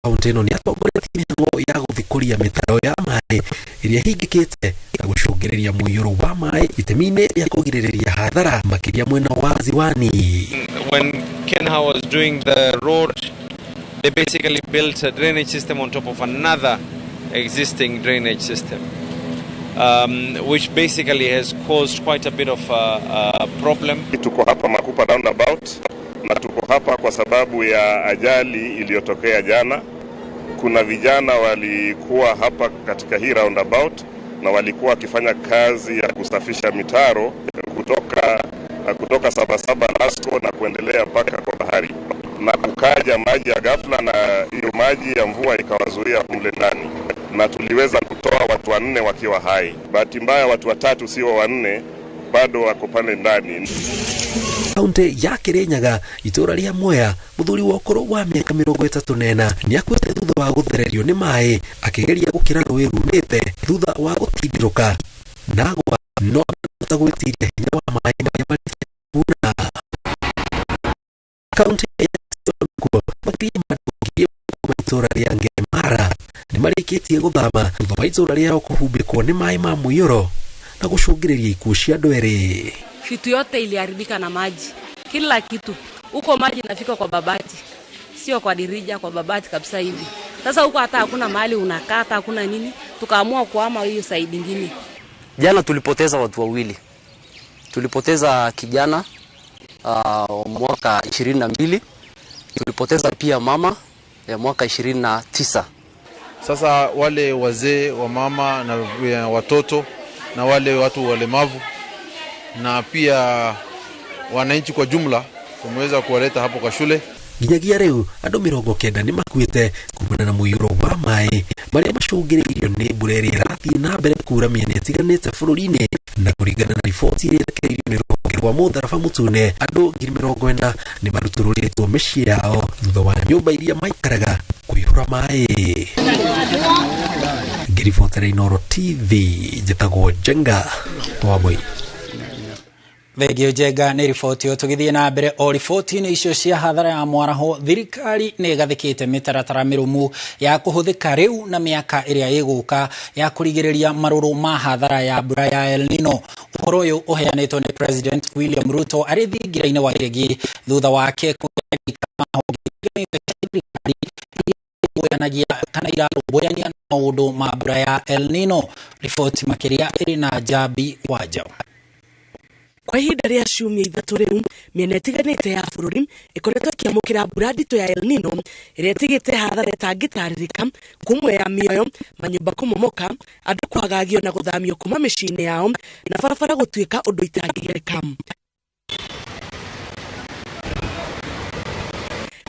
kaunti ino ni atongoretie mihango ya guthikuria mitaro ya maĩ iria hingikite na gucungirirĩa mũiyũro wa maĩ itemine rĩa kũgirĩrĩria hathara makiria mwena wa Ziwani. When Kenha was doing the road, they basically built a drainage system on top of another existing drainage system, which basically has caused quite a bit of a problem. Tuko hapa Makupa roundabout na tuko hapa kwa sababu ya ajali iliyotokea jana. Kuna vijana walikuwa hapa katika hii roundabout na walikuwa wakifanya kazi ya kusafisha mitaro kutoka Sabasaba Lasco na kuendelea mpaka kwa bahari, na kukaja maji ya ghafla na hiyo maji ya mvua ikawazuia mle ndani, na tuliweza kutoa watu 4 wakiwa hai. Bahati mbaya watu 3 sio 4 bado wako pale ndani. Kaunti ya Kirinyaga itura ria Mwea muthuri wa ukuru wa miaka 34 ni akwete thutha wa guthererio ni maĩ akigeria gukira rũĩ runĩte thutha wa gutindiruka nagwa no tagwitiria hinya wa maĩ marĩa marĩ kaunti ya Kirinyaga makiri madugie itura ria Ngemara ni marikitie guthama thutha wa itura ria kuhumbĩkwo ni maĩ ma mũiyũro na gucungĩrĩria ikuũ cia andũ erĩ. Vitu yote iliharibika na maji. Kila kitu. Huko maji inafika kwa babati. Sio kwa dirija, kwa babati kabisa hivi. Sasa huko hata hakuna mahali unakaa, hata hakuna nini. Tukaamua kuhama hiyo side nyingine. Jana tulipoteza watu wawili. Tulipoteza kijana mwaka 22. Tulipoteza pia mama ya mwaka 29. Sasa wale wazee wa mama na watoto na wale watu walemavu na pia wananchi kwa jumla tumeweza kuwaleta hapo kwa shule. Ginyagia riu andu 90 ni makuite kumana na mũiyũro wa maĩ maria macungĩrĩirio nĩ mbura ĩrĩa ĩrathiĩ na mbere kuura mĩena ĩtiganĩte bũrũri-inĩ, na kũringana na riboti iria ĩrekereirio nĩ rũhonge rwa mũtharaba mũtune andũ 40,000 nĩ marutũrũrĩtwo mĩciĩ yao thutha wa nyũmba iria maikaraga kũihũra maĩ. Ngiribotera Inooro TV njĩtagwo Jenga Wambui. Thegio Jenga nĩ riboti tũgithie na mbere o riboti-inĩ icio cia hathara ya mwaraho. Thirikari nĩ ĩgathĩkĩte mĩtaratara mĩrũmu ya kũhũthĩka rĩu na mĩaka ĩrĩa ĩgũka ya kũrigĩrĩria marũrũ ma hathara ya mbura ya El Nino. Ũhoro ũyũ ũheanĩtwo nĩ President William Ruto arĩ thingira-inĩ wa iregi thutha wake kũrĩka mahonge yanagia kana irarũmbũyania na maũndũ ma mbura ya El Nino. Riboti makĩria ĩrĩ na Jabi Wanja. Kwa ihinda rĩa ciumia 3 rĩu mĩena ĩtiganĩte ya bũrũri ĩkoretwo ĩkĩamũkĩra mbura nditũ ya El Nino ĩrĩa ĩtigĩte hathara ĩtangĩtarĩrĩka, kumwe ya mĩoyo, manyũmba kũmomoka, andũ kwagagio na gũthamio kuma mĩciĩ-inĩ yao na barabara gũtuĩka ũndũ itangĩgereka.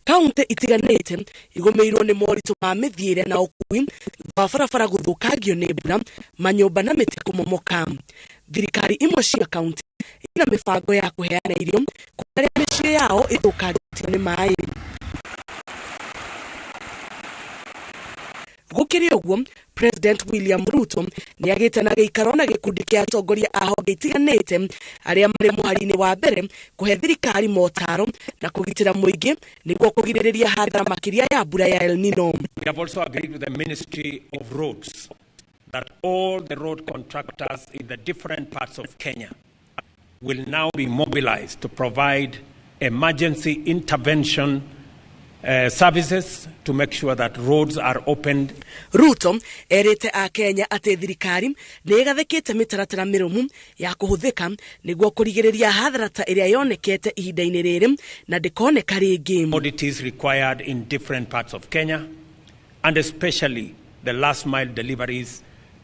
Kaunti itiganĩte igũmĩirwo nĩ moritũ ma mĩthiĩre na ũkui wa barabara gũthũkangio nĩ mbura, manyũmba na mĩtĩ kũmomoka. Thirikari imwe cia kaunti ina mibango ya kuheana irio kwa arĩa mĩciĩ yao ĩthũkangĩtio nĩ maĩ. Gũkĩrĩ ũguo, President William Ruto nĩ agĩte na gĩikaro na gĩkundi kĩa atongoria a honge itiganĩte arĩa marĩ mũhari-inĩ wa mbere kũhe thirikari motaro na kũgitĩra mũingĩ nĩguo kũgirĩrĩria hathara makĩria ya mbura ya El Nino. We have also agreed with the Ministry of Roads that all the road contractors in the different parts of Kenya will now be mobilized to provide emergency intervention services to make sure that roads are opened. Ruto erĩte a Kenya atĩ thirikari nĩ ĩgathĩkĩte mĩtaratara mĩrũmu ya kũhũthĩka nĩguo kũrigĩrĩria hathara ta ĩrĩa yonekete ihinda-inĩ rĩrĩ na ndĩkoneka rĩngĩ. Audit is required in different parts of Kenya, and especially the last mile deliveries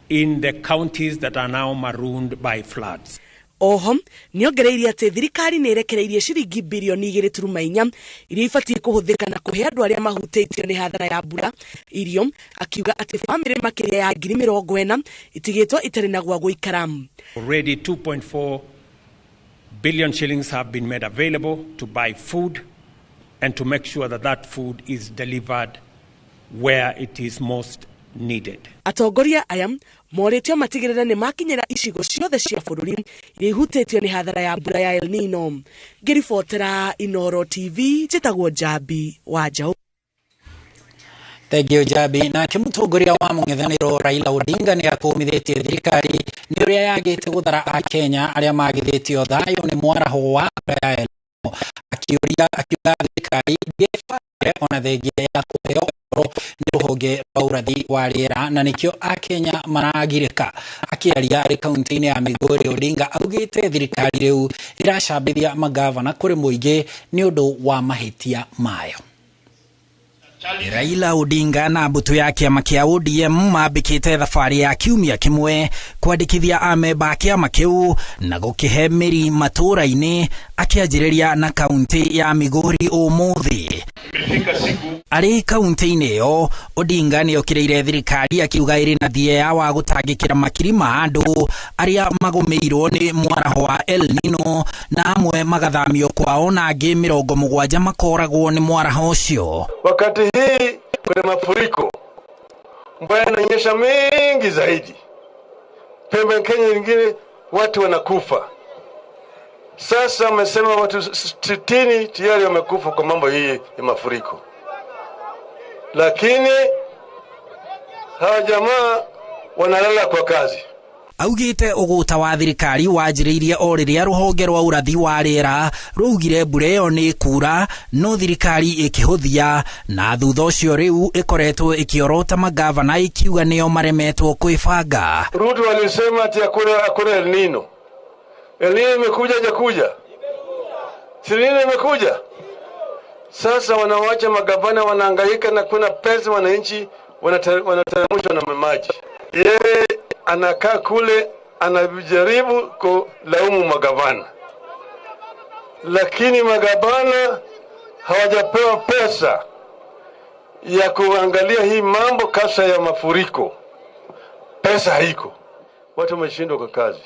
in the counties that are now marooned by floods. Oho nĩongereire atĩ thirikari nĩ ĩrekereirie ciringi bilioni 2.4 iria ibatiĩ kũhũthĩka na kũhe andũ arĩa mahutĩtio nĩ hathara ya mbura irio, akiuga atĩ bamĩrĩ makĩria ya 40,000 itigĩtwo itarĩ na gwa gũikara. Already 2.4 billion shillings have been made available to buy food and to make sure that that food is delivered where it is most needed. Atongoria aya moretio matigĩrĩre nĩ makinyĩra icigo ciothe cia bũrũri iria ihutĩtio nĩ hathara ya mbura ya El Nino. Ngiribotera Inooro TV njĩtagwo Jabi Wanja. Thegio Jabi na kimutongoria wa mung'ethaniro Raila Odinga ni akumithitie thirikari ni uria yagite guthara a Kenya aria magithitio thayo ni mwaraho wa akiuria thirikari ndifare ona thengia ya kuheo ni ruhonge rwa urathi wa riera na nikio a Kenya maragirika. Akiaria ari kaunti-ini ya Migori, Odinga augite thirikari riu iracambithia magavana kuri muingi ni undu wa mahitia mayo. Raila Odinga na mbutu ya kiama kia ODM mambikite thabari ya kiumia kimwe kwandikithia amemba a kiama kiu na gukihe miri matura-ini, akianjiriria na kaunti ya Migori umuthi. Ari kaunti-ini iyo Odinga ni okireire thirikari akiuga iri na thia wa gutangikira makiri ma andu aria magumirwo ni mwaraho wa El Nino na amwe magathamio kwao na angi 70 makoragwo ni mwaraho ucio. Wakati hii kuna mafuriko ambayo yananyesha mengi zaidi. Pembe Kenya nyingine watu wanakufa. Sasa wamesema watu 60 tayari wamekufa kwa mambo hii ya mafuriko. Lakini hawa jamaa wanalala kwa kazi. Augite uguta wa thirikari wanjiriirie o riria ruhonge rwa urathi wa riera ruugire mbura iyo ni kura no thirikari ikihuthia na thutha ucio riu ikoretwo ikiorota magavana ikiuga nio maremetwo kwibanga. Ruto walisema ati hakuna El Nino. El Nino imekuja hajakuja. El Nino imekuja. Sasa wanawacha magavana wanahangaika na kuna pesa wananchi wanateremshwa na maji. Yeye anakaa kule anajaribu kulaumu magavana. Lakini magavana hawajapewa pesa ya kuangalia hii mambo kasa ya mafuriko. Pesa haiko. Watu wameshindwa kwa kazi.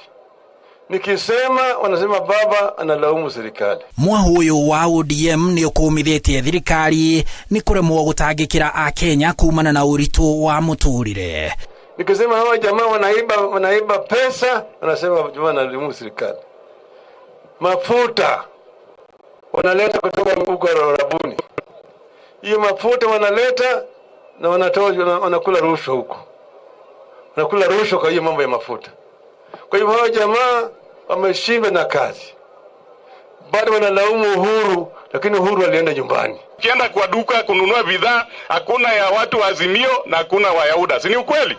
Nikisema wanasema baba analaumu serikali. Mwahuyu wa ODM ni ukumithitie thirikari ni kuremwo gutangikira a Kenya kumana na uritu wa muturire. Nikisema hawa jamaa wanaiba pesa, wanasema jamaa analaumu serikali. Mafuta wanaleta kutoka huko Arabuni. Hiyo mafuta wanaleta na wanakula rushwa huko. Wanakula rushwa kwa hiyo mambo ya mafuta. Kwa hivyo hawa jamaa wameshindwa na kazi. Bado wanalaumu Uhuru, lakini Uhuru alienda nyumbani. Ukienda kwa duka kununua bidhaa, hakuna ya watu wa Azimio na hakuna wa Yahuda. Si ni ukweli?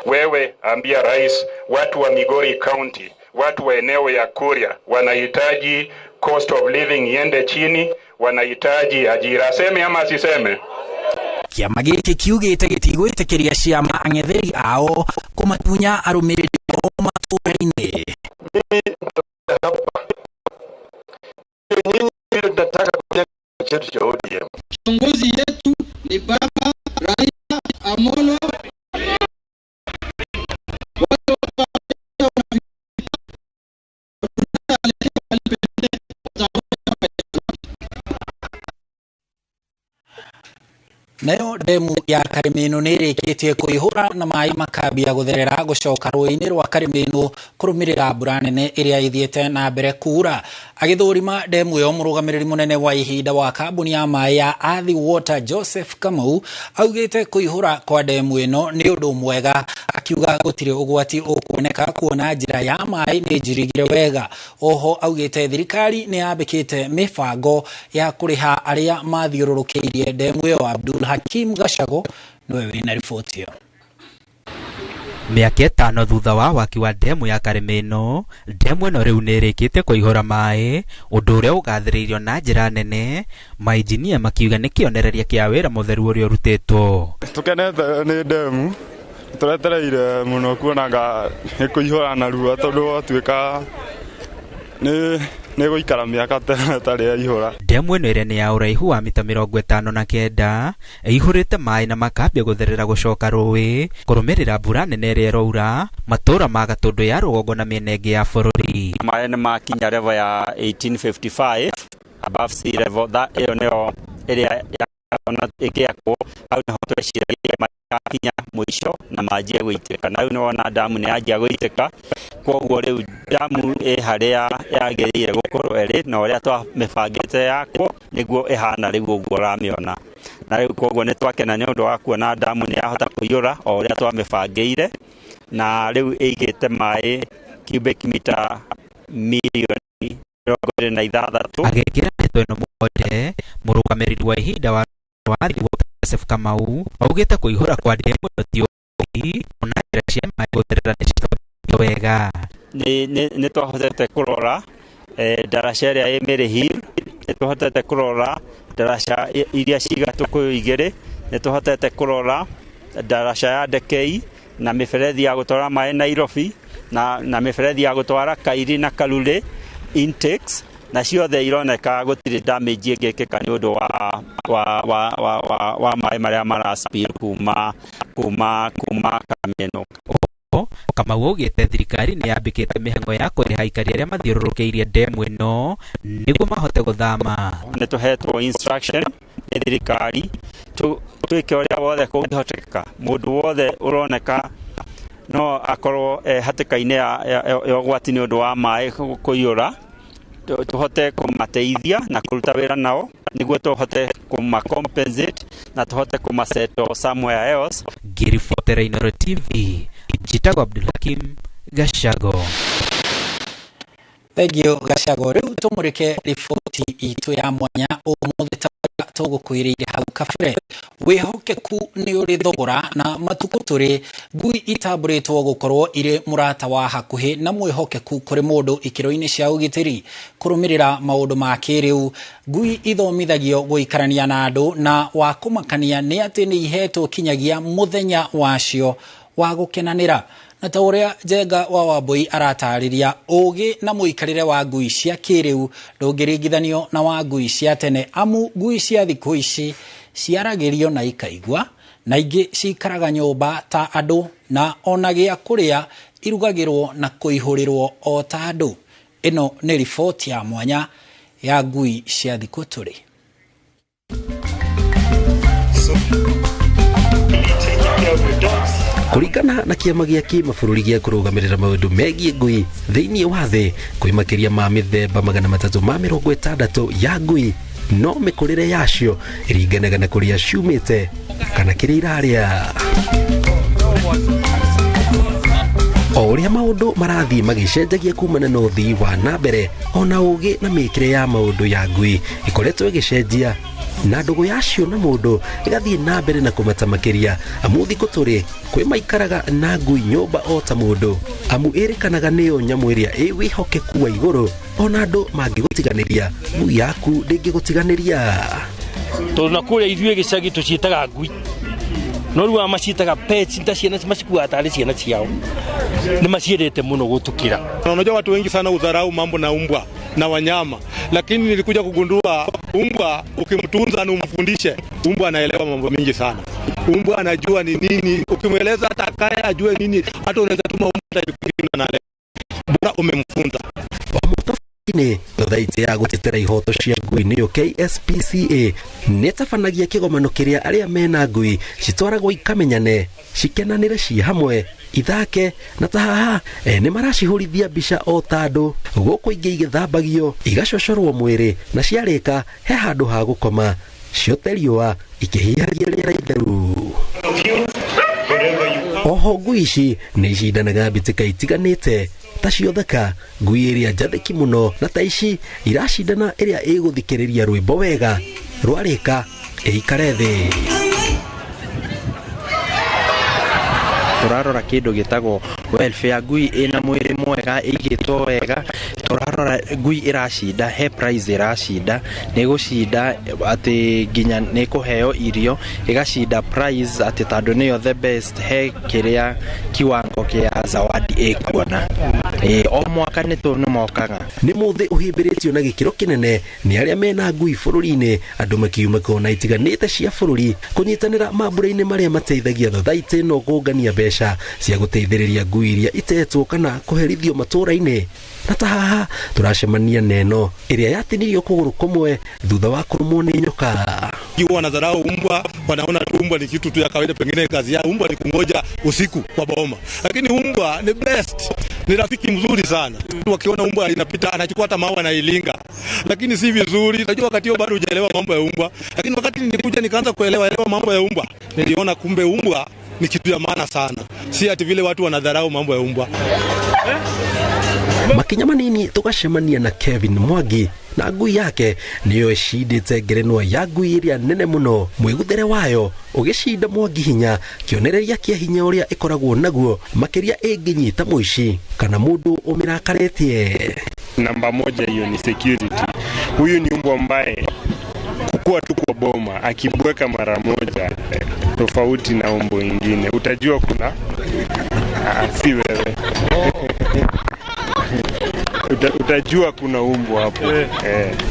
Wewe ambia rais, watu wa Migori County, watu wa eneo ya Kuria wanahitaji cost of living iende chini, wanahitaji ajira. Seme ama asiseme? Kiama giki kiugite gitigwitikiria ciama ang'etheri ao kumatunya arumiriri o matura-ini. Kiongozi yetu ni Baba Raila Amolo. Nayo demu ya Karimeno nirikitie kuihura na mai makambia gutherera gucoka rũĩ-inĩ rwa Karimeno kurumirira mbura nene iria ithiete na mbere kura. Agithurima demu yo murugamiriri munene wa ihinda wa kambuni ya mai ya Athi Water Joseph Kamau augite kuihura kwa demu ino ni undu mwega, akiuga gutire ugwati ukuoneka kuona njira ya mai ni njirigire wega. Oho augite thirikari ni yambikite mibango ya kuriha aria mathiururukiirie demu yo. Abdul Hakim Gashago niwe wina ripoti yo. Miaka 5 thutha wa waki wa demu ya Karimeno, demu ino riu nirikite kuihura mai, undu uria ugathiriirio na njira nene, mainjinia makiuga ni kionereria kia wira mutheru uria urutitwo. Tukenete ni demu turetereire muno kuonaga ikuihura na ruo tondu atuika ni guikara miaka tari ihura. Demu ino ire ni ya uraihu wa mita 59 ihurite mai na makambia gutherera gucoka rũĩ kurumirira mbura nene iria iraura matura ma Gatundu ya rũgongo na miena ingi ya bururi. Mai ni makinya level ya 1855 above sea level. That iyo nio iria ona ikiako au na tweciragia makinya mwisho na maji gũitĩka. Na no na damu ni yanjia gũitĩka koguo riu damu haria yagerire gukorwo eri na uria twamibangite yakwo niguo ihana riu uguo ramiona na riu koguo ni twakena ni undu wa kuona damu ni yahota kuiyura o uria twamibangire na riu igite mai cubic meter milioni 26 agekira ndeto ino muonde murugamiriri wa ihinda wa wathi wa Joseph Kamau augite kuihura kwa demu tio ona cia mai guterera ni wega ni twahotete kurora darasha ria Emery Hill ni twahotete kurora darasha iria cigatukuyu igiri ni twahotete kurora darasha ya Dekei na miferethi ya gutwara mai Nairobi na miferethi ya gutwara Kairi na Kalule intakes na ciothe ironeka gutiri damage ingekeka ni undu wa mai maria maraspire kuma Kameno. Kamau augite thirikari ni yambikite mihango ya kuriha aikari aria mathiururukeirie demu ino niguo mahote guthama. Ni tuhetwo instruction ni thirikari twike uria wothe kungihoteka mundu wothe uroneka no akorwo hatikaine ya ugwati ni undu wa mai kuiyura tuhote kumateithia na kuruta wira nao niguo tuhote compensate na tuhote kumaseto somewhere else. Ngiribotera Inooro TV Jitagwo Abdulhakim Gashago. Thegio Gashago, riu tumurike riboti itu ya mwanya umuthi tugukwiriire hau kabere wihokeku ni uri thogora na matuko turi ngui itamburitwo gukorwo ire murata wa hakuhi na mwihokeku kuri mundu ikiro-ini cia ugitiri kurumirira maundu ma kiriu ngui ithomithagio guikarania na andu na wa kumakania ni ati ni ihetwo kinyagia muthenya wacio wa gukenanira na ta uria Njenga wa Wambui aratariria ugi na muikarire wa ngui cia kiriu ndungiringithanio na wa ngui cia tene amu ngui cia thiku ici ciaragirio na ikaigwa na ingi cikaraga nyumba ta andu na ona gia kuria irugagirwo na kuihurirwo o ta andu. Ino ni riboti ya mwanya ya ngui cia thiku turi. Kuringana na kiama gia kimabũrũri gia kurugamirira maundu megie ngui thiini wa thi kwi makiria ma mithemba 360 ya ngui no mikurire yacio iringanaga na kuria ciumite kana kiria iraria. O uria maundu marathii magicenjagia kumana na uthii wa nambere ona ugi na mikire ya maundu ya ngui ikoretwo igicenjia na ndugu yacio na mundu igathii na mbere na kumatamakiria amu thiku turi kwi maikaraga na ngui nyumba o ta mundu amu irikanaga niyo nyamu iria wihokeku wa iguru ona andu mangigutiganiria ngui yaku ndingigutiganiria. Tunakuria ithuĩ gĩcagi tuciitaga ngui no riu amaciitaga pets nta ciana macikuaga tarĩ ciana ciao ni maciendete muno gutukira. Unajua watu wengi sana udharau mambo na umbwa na wanyama, lakini nilikuja kugundua umbwa ukimtunza na umfundishe, umbwa anaelewa mambo mengi sana. Umbwa anajua ni nini, ukimweleza hata kaya ajue nini, hata unaweza tuma umbwa itakulinda na bora umemfunza. Ine thothaite ya gutetera ihoto cia ngui niyo KSPCA netafanagia kigomano kiria aria mena ngui citwaragwo ikamenyane cikenanire ci hamwe ithake na tahaha ni maracihurithia mbica o tandu guku ingi igithambagio igacocorwo mwiri na ciarika he handu ha gukoma cioteriwa ikihihagia riera itheru. Oho ngui ici ni icindanaga mbitika itiganite ta ciotheka ngui iria njathiki muno na ta ici iracindana iria iguthikiriria rwimbo wega rwarika ikare thi. Turarora kindu gitagwo welfare ngui ina mwiri mwega igitwo wega turarora ngui iracinda he prize iracinda ni gucinda ati ginya ni kuheo irio igacinda prize ati tandu niyo the best he kiria kiwango kia zawadi ikuona o mwaka ni mokaga ni muthi uhimbiritio na gikiro kinene ni aria mena ngui bururi-ini andu makiuma kona itiganite cia bururi kunyitanira mambura-ini maria mateithagia thothaite no kungania mbeca cia guteithiriria ngui iria itetwo kana kuherithio matura-ini. Na tahaha turacemania neno iria yatinirio kuguru kumwe thutha wa kurumwo ni nyoka. Wanadharau umbwa, wanaona tu umbwa ni kitu tu ya kawaida, pengine kazi ya umbwa ni kungoja usiku kwa boma, lakini umbwa ni best. ni rafiki mzuri sana. Wakiona umbwa inapita anachukua hata maua na ilinga. Lakini si vizuri. Unajua wakati huo bado hujaelewa mambo ya umbwa. Lakini wakati nilikuja nikaanza kuelewa mambo ya umbwa, niliona kumbe umbwa ni kitu ya maana sana. Si ati vile watu wanadharau mambo ya umbwa. Makinya manini tugacemania na Kevin Mwangi na ngui yake niyo eshindite ngerenwa ya ngui iria nene muno. Mwiguthere wayo ugishinda Mwangi hinya kionereria kia hinya uria ikoragwo naguo makiria inginyita muici kana mundu umirakaretie. Namba moja hiyo ni security. Huyu ni umbwa ambaye kukua tu kwa boma akibweka mara moja tofauti na umbwa ingine utajua kuna si wewe. Utajua kuna umbwa hapo.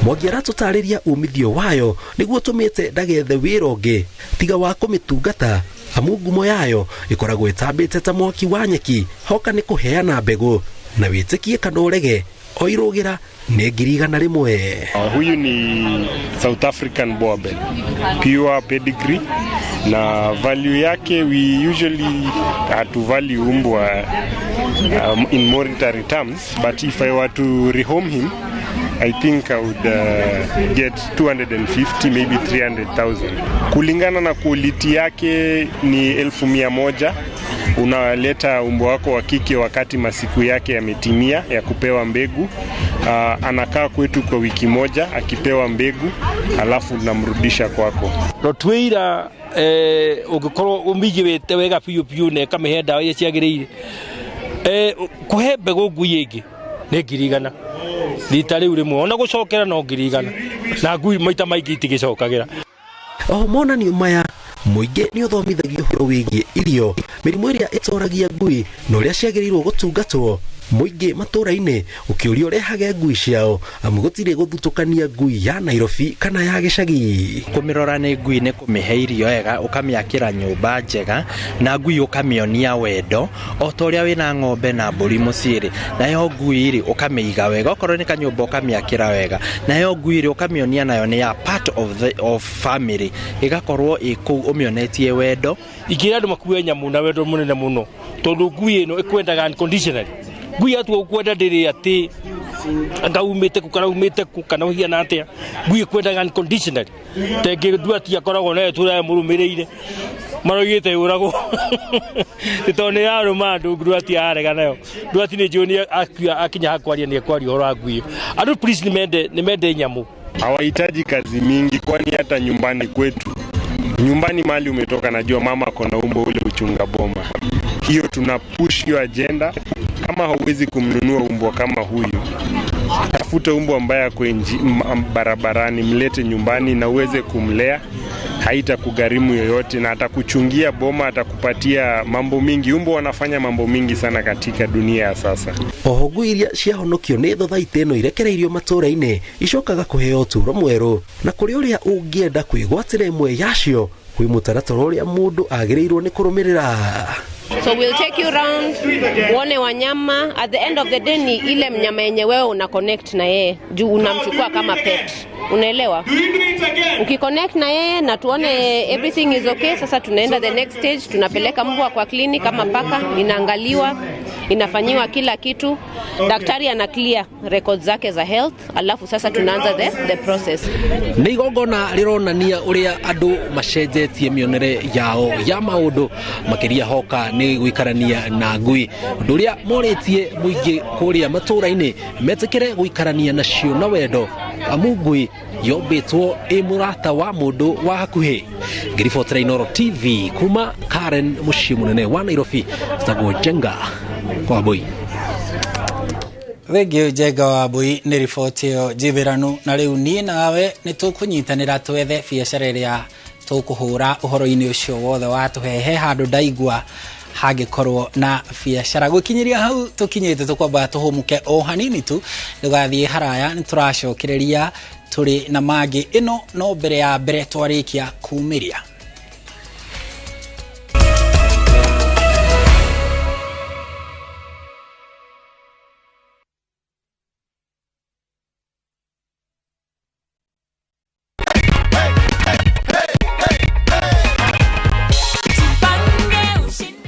Mwangi aratutariria umithio wayo niguo tumite ndagethe wira ungi tiga wa kumitungata amu ngumo yayo ikoragwo itambite ta mwaki wa nyeki hoka ni kuheana mbegu na witikie kana urege oirugira ni 100,000. Huyu ni South African Bobel, pure pedigree, na value yake we usually to value umbwa in monetary terms, but if I were to rehome him I think I would get 250 maybe 300,000. Kulingana na quality yake ni 1,100. Unaleta umbwa wako wa kike wakati masiku yake yametimia ya kupewa mbegu. Anakaa kwetu kwa wiki moja akipewa mbegu, alafu tunamrudisha kwako. Rotwira ugikorwo umigwete wega piu ne kamehe dawa ya ciagirire kuhe mbegu ngui ingi ni 100,000 rita riu rimwe ona gucokera no 100,000 na ngui maita maingi itigicokagira. Mona ni maya muingi ni uthomithagio horo wigie irio mirimu iria itoragia ngui no ria ciagirirwo gutungatwo muingi matura-ini ukiuria urehage ngui ciao amu gutire guthutukania ngui ya Nairobi kana ya gicagi. Kumirora ni ngui ni kumihe irio wega ukamiakira nyumba njega na ngui ukamionia wendo o ta uria wina ng'ombe na mburi muciiri, nayo ngui iri ukamiiga wega okorwo ni kanyumba ukamiakira wega, nayo ngui iri ukamionia nayo ni ya part of family igakorwo iku umionetie wendo. Ikira andu makuwe nyamu na wendo munene muno tondu ngui ino ikwendaga unconditionally. Ngui atu ukwenda ndiri ati anga umite ku kana hiana atia ngui ikwendaga unconditionally tenge nduati akoragwo na tura murumireire maroigite urago titone yaro mandu nduati arega nayo nduati ni joni akinya hakwaria ni akwaria horo ngui andu please ni mende nyamu hawahitaji kazi mingi, kwani hata nyumbani kwetu, nyumbani mali umetoka, najua mama kona umbo ule uchunga boma. Hiyo tuna push hiyo agenda. Kama hauwezi kumnunua umbwa kama huyu, tafuta umbwa ambaye ako barabarani, mlete nyumbani na uweze kumlea. Haita kugharimu yoyote na atakuchungia boma, atakupatia mambo mingi. Umbwa wanafanya mambo mingi sana katika dunia ya sasa. Ngui iria ciahonokio ni thothaite ino irekereirio matura-ini icokaga kuheo uturo mweru na kuri uria ungienda kwigwatira imwe yacio kwi mutaratara uria mundu agirirwo ni kurumirira. So we'll take you around, uone wanyama. At the end of the day ni ile mnyama yenye wewe una connect na yeye, juu unamchukua kama pet. Unaelewa? Ukiconnect na yeye na tuone everything is okay, sasa tunaenda the next stage, tunapeleka mbwa kwa clinic kama paka, inaangaliwa, inafanyiwa kila kitu. Daktari ana clear records zake za health, alafu sasa tunaanza the process. Ni igongona rironania uria andu macenjetie mionere yao ya maundu makiria hoka ni guikarania na ngui, undu uria moritie muingi kuria matura-ini metikire guikarania nacio na wendo amu ngui yombitwo imurata wa mundu wa hakuhi. Ngiribotera Inooro TV kuma Karen muciĩ munene wa Nairobi, Stago Jenga kwa Boi. Thengio Jenga wa Boi ni riboti yo njithiranu, na riu ni nawe ni tukunyitanira twethe biacara iria tukuhura uhoro-ini ucio wothe wa tuhehe handu ndaigua hangikorwo na biacara. Gukinyiria hau tukinyite tukwamba tuhumuke o hanini tu, tugathie haraya ni turacokereria turi na magi ino no mbere ya mbere twarikia kumiria.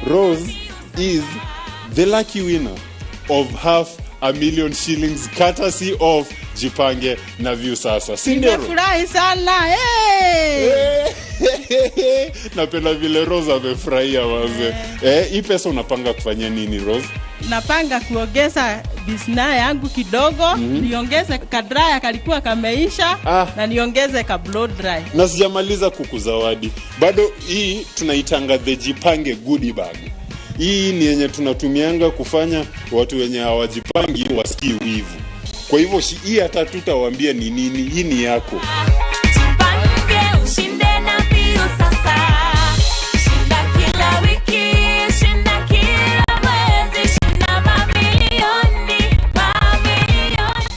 Rose is the lucky winner. of $500,000 shillings courtesy of Jipange na View Sasa. Sindio? Nimefurahi sana. Napenda vile Rose amefurahia waze. Hii pesa unapanga kufanya nini Rose? Napanga kuongeza bisna yangu kidogo, niongeze kadraya kalikuwa kameisha na niongeze ka blow dry. Na sijamaliza kukuzawadi. Bado hii tunaitanga the Jipange goodie bag. Hii ni yenye tunatumianga kufanya watu wenye hawajipangi wasikii wivu. Kwa hivyo hii hata tutawaambia ni nini, hii ni yako. Jipange ushinde na View Sasa. Shinda kila wiki, shinda kila mwezi, shinda mamilioni, mamilioni.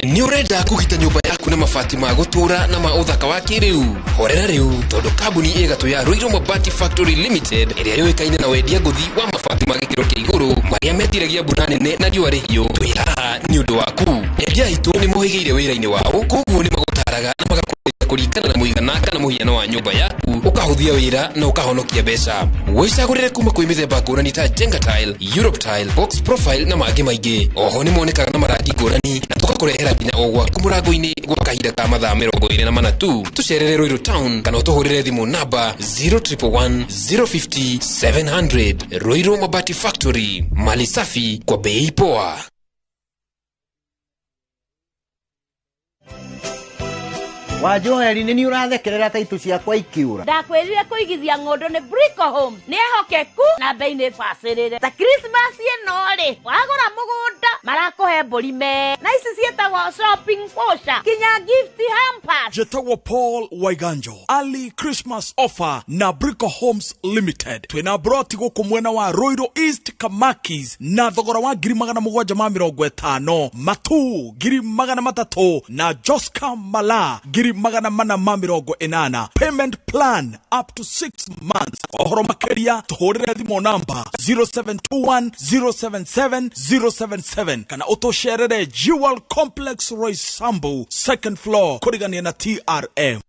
Ni urenda kugita nyumba yaku na mabati ma gutura na ma uthaka wa kiriu. Horera riu tondu kambuni igatu ya Ruiru Mabati Factory Limited iria yoikaine na wendia nguthi wa mabati ma gikiro kia iguru maria metiragia mbura nene na riũa rĩhiũ. Twĩhaha ni undu waku. Endia aitu ni muhigiire wĩra-inĩ wao, koguo ni magutaraga na magakwĩra kũringana na mũigana kana mũhiano wa nyumba yaku, ukahuthia wĩra na ukahonokia mbeca. Wĩcagũrĩre kuma kwĩ mĩthemba ngũrani ta Jenga Tile, Europe Tile, Box Profile na mangĩ maingĩ. Oho ni monekaga na marangi ngũrani na tũgakũrehera nginya o gwaku mũrango-inĩ gwa kahinda ka mathaa 24 tu. Tucerere Ruiru Town kana ũtũhũrĩre thimũ namba 0111 050 700. Ruiru Mabati Factory, mali safi kwa bei poa. Wajoeli nini urathekerera taitu ciakwa ikiura? Ndakwirire kuigithia ng'ondo ni Brico Home. Ni ehokeku na bei ni facirire. Ta Christmas ino ri wagura mugunda marakuhe mburi me. Na ici cietagwo shopping voucher. Kinya gift hampers. Jetawo Paul Waiganjo. Early Christmas offer na Brico Homes Limited. Twina broti guku mwena wa Ruiru East Kamakis na thogora wa 750. Matu 300 na Joska Mala 480. Payment plan up to 6 months. Ohoro makeria tuhorere thimo namba 0721 077 077 kana utosherere Jewel Complex Roysambu 2nd floor Korigania na TRM.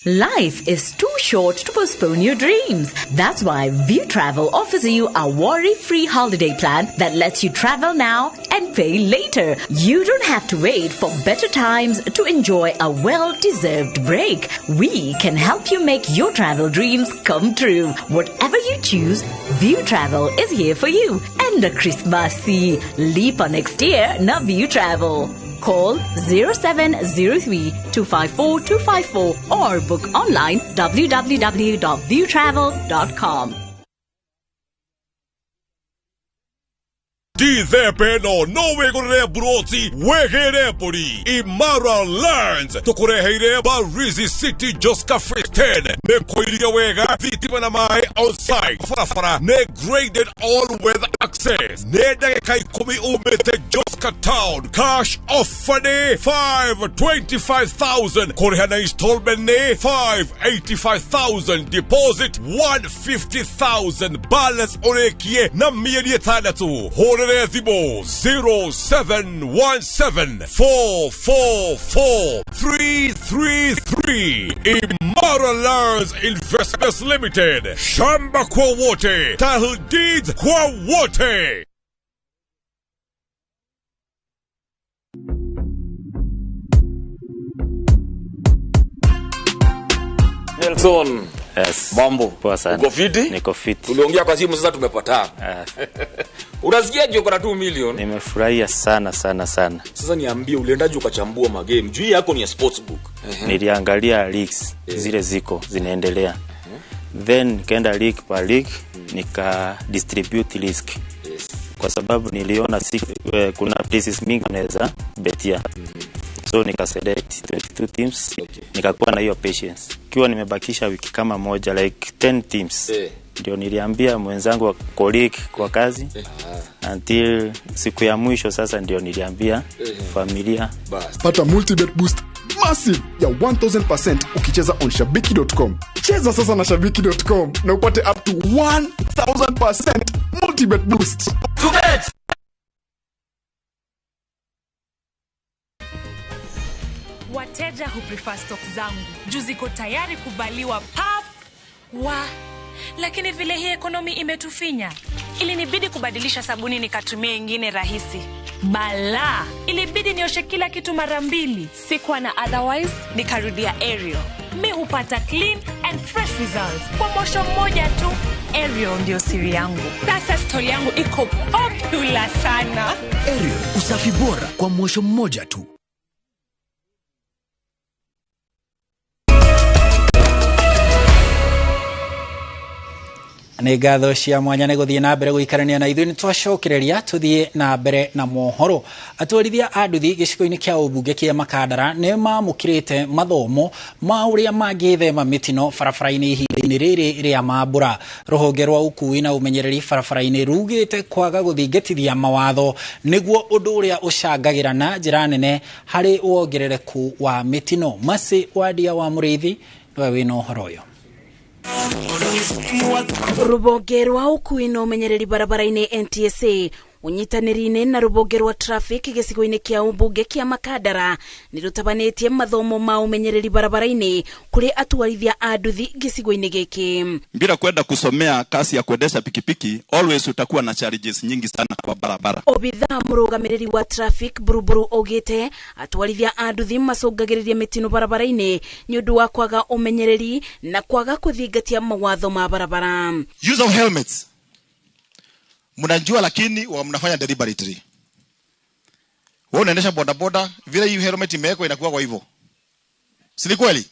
Life is too short to postpone your dreams. That's why View Travel offers you a worry-free holiday plan that lets you travel now and pay later. You don't have to wait for better times to enjoy a well-deserved break. We can help you make your travel dreams come true. Whatever you choose, View Travel is here for you. And a Christmassy leap on next year na View Travel. Call 0703-254-254 or book online www.viewtravel.com. Dithepeno no wegorere buroti wegere pori Imara Lands tukureheire Barizi City Joska Free 10 ne koiria wega thitima na mai on site farafara ne graded all weather access ne dakika 10 umete Joska Town cash offer ne 525,000 korehana installment ne 585,000 deposit 150,000 balance orekie na mieri tadatu Ezimo 0717444333 Imara Lands Investments Limited. Shamba kwa wote, title deeds kwa wote. Nelson. Yes. Mambo. Poa sana. Uko fiti? Niko fiti. Tuliongea kwa simu sasa tumepatana. Unasikiaje uko na 2 million? Nimefurahia sana sana sana. Sasa niambie uliendaje ukachambua magame? Juu yako ni ya sportsbook. Niliangalia leagues zile ziko zinaendelea. Then nikaenda league per league nika distribute risk. Yes. Kwa sababu niliona kuna places mingi naweza betia. So nika select 22 teams. Nikakuwa na hiyo patience. Kiwa nimebakisha wiki kama moja like 10 teams. Ndio niliambia mwenzangu wa colleague kwa kazi. Until siku ya mwisho sasa ndio niliambia familia. Pata multi-bet boost massive ya 1000% ukicheza on shabiki.com. Cheza sasa na shabiki.com na upate up to 1000% multi-bet boost. To bet! Wateja huprefer stock zangu. Juu ziko tayari kuvaliwa pap. Lakini vile hii ekonomi imetufinya, ilinibidi kubadilisha sabuni nikatumia ingine rahisi. Bala, ilibidi nioshe kila kitu mara 2. Sikuwa na otherwise, nikarudia Ariel. Mi hupata clean and fresh results kwa mwosho mmoja tu. Ariel ndio siri yangu. Sasa story yangu iko popular sana. Ariel, usafi bora kwa mwosho mmoja tu. Nĩ ngatho cia mwanya nĩ gũthiĩ na mbere gũikarania na ithuĩ nĩ twacokereria tũthiĩ na mbere na mohoro. Atwarithia a nduthi gĩcigo-inĩ kĩa ũmbunge kĩa Makandara nĩ mamũkĩrĩte mathomo ma ũrĩa mangĩthema mĩtino barabara-inĩ ihinda-inĩ rĩrĩ rĩa mambura. Rũhonge rwa ũkui na ũmenyereri barabara-inĩ rugĩte kwaga gũthingatithia mawatho nĩguo ũndũ ũrĩa ũcangagĩra na njĩra nene harĩ wongerereku wa mĩtino. Masi Wadia wa Mũrĩithi nĩwe wĩna ũhoro ũyũ. Rũhonge rwa ũkui na ũmenyereri barabara-inĩ NTSA unyitanĩri-inĩ na rũhonge rwa traffic gĩcigo-inĩ kĩa ũmbunge kĩa Makandara nĩ rũtabanĩtie mathomo ma ũmenyereri barabara-inĩ kũrĩ atwarithia a nduthi gĩcigo-inĩ gĩkĩ. Bila kwenda kusomea kasi ya kuendesha pikipiki, always utakuwa na challenges nyingi sana kwa barabara. Obitha mũrũgamĩrĩri wa traffic Buruburu ogete atwarithia a nduthi macũngagĩrĩria mĩtino barabara-inĩ nĩ ũndũ wa kwaga ũmenyereri na kwaga kũthingatia mawatho ma barabara. Use of helmets. Mnajua lakini mnafanya deliberately. Wewe unaendesha bodaboda vile hiyo helmet imewekwa inakuwa kwa hivyo. Si kweli?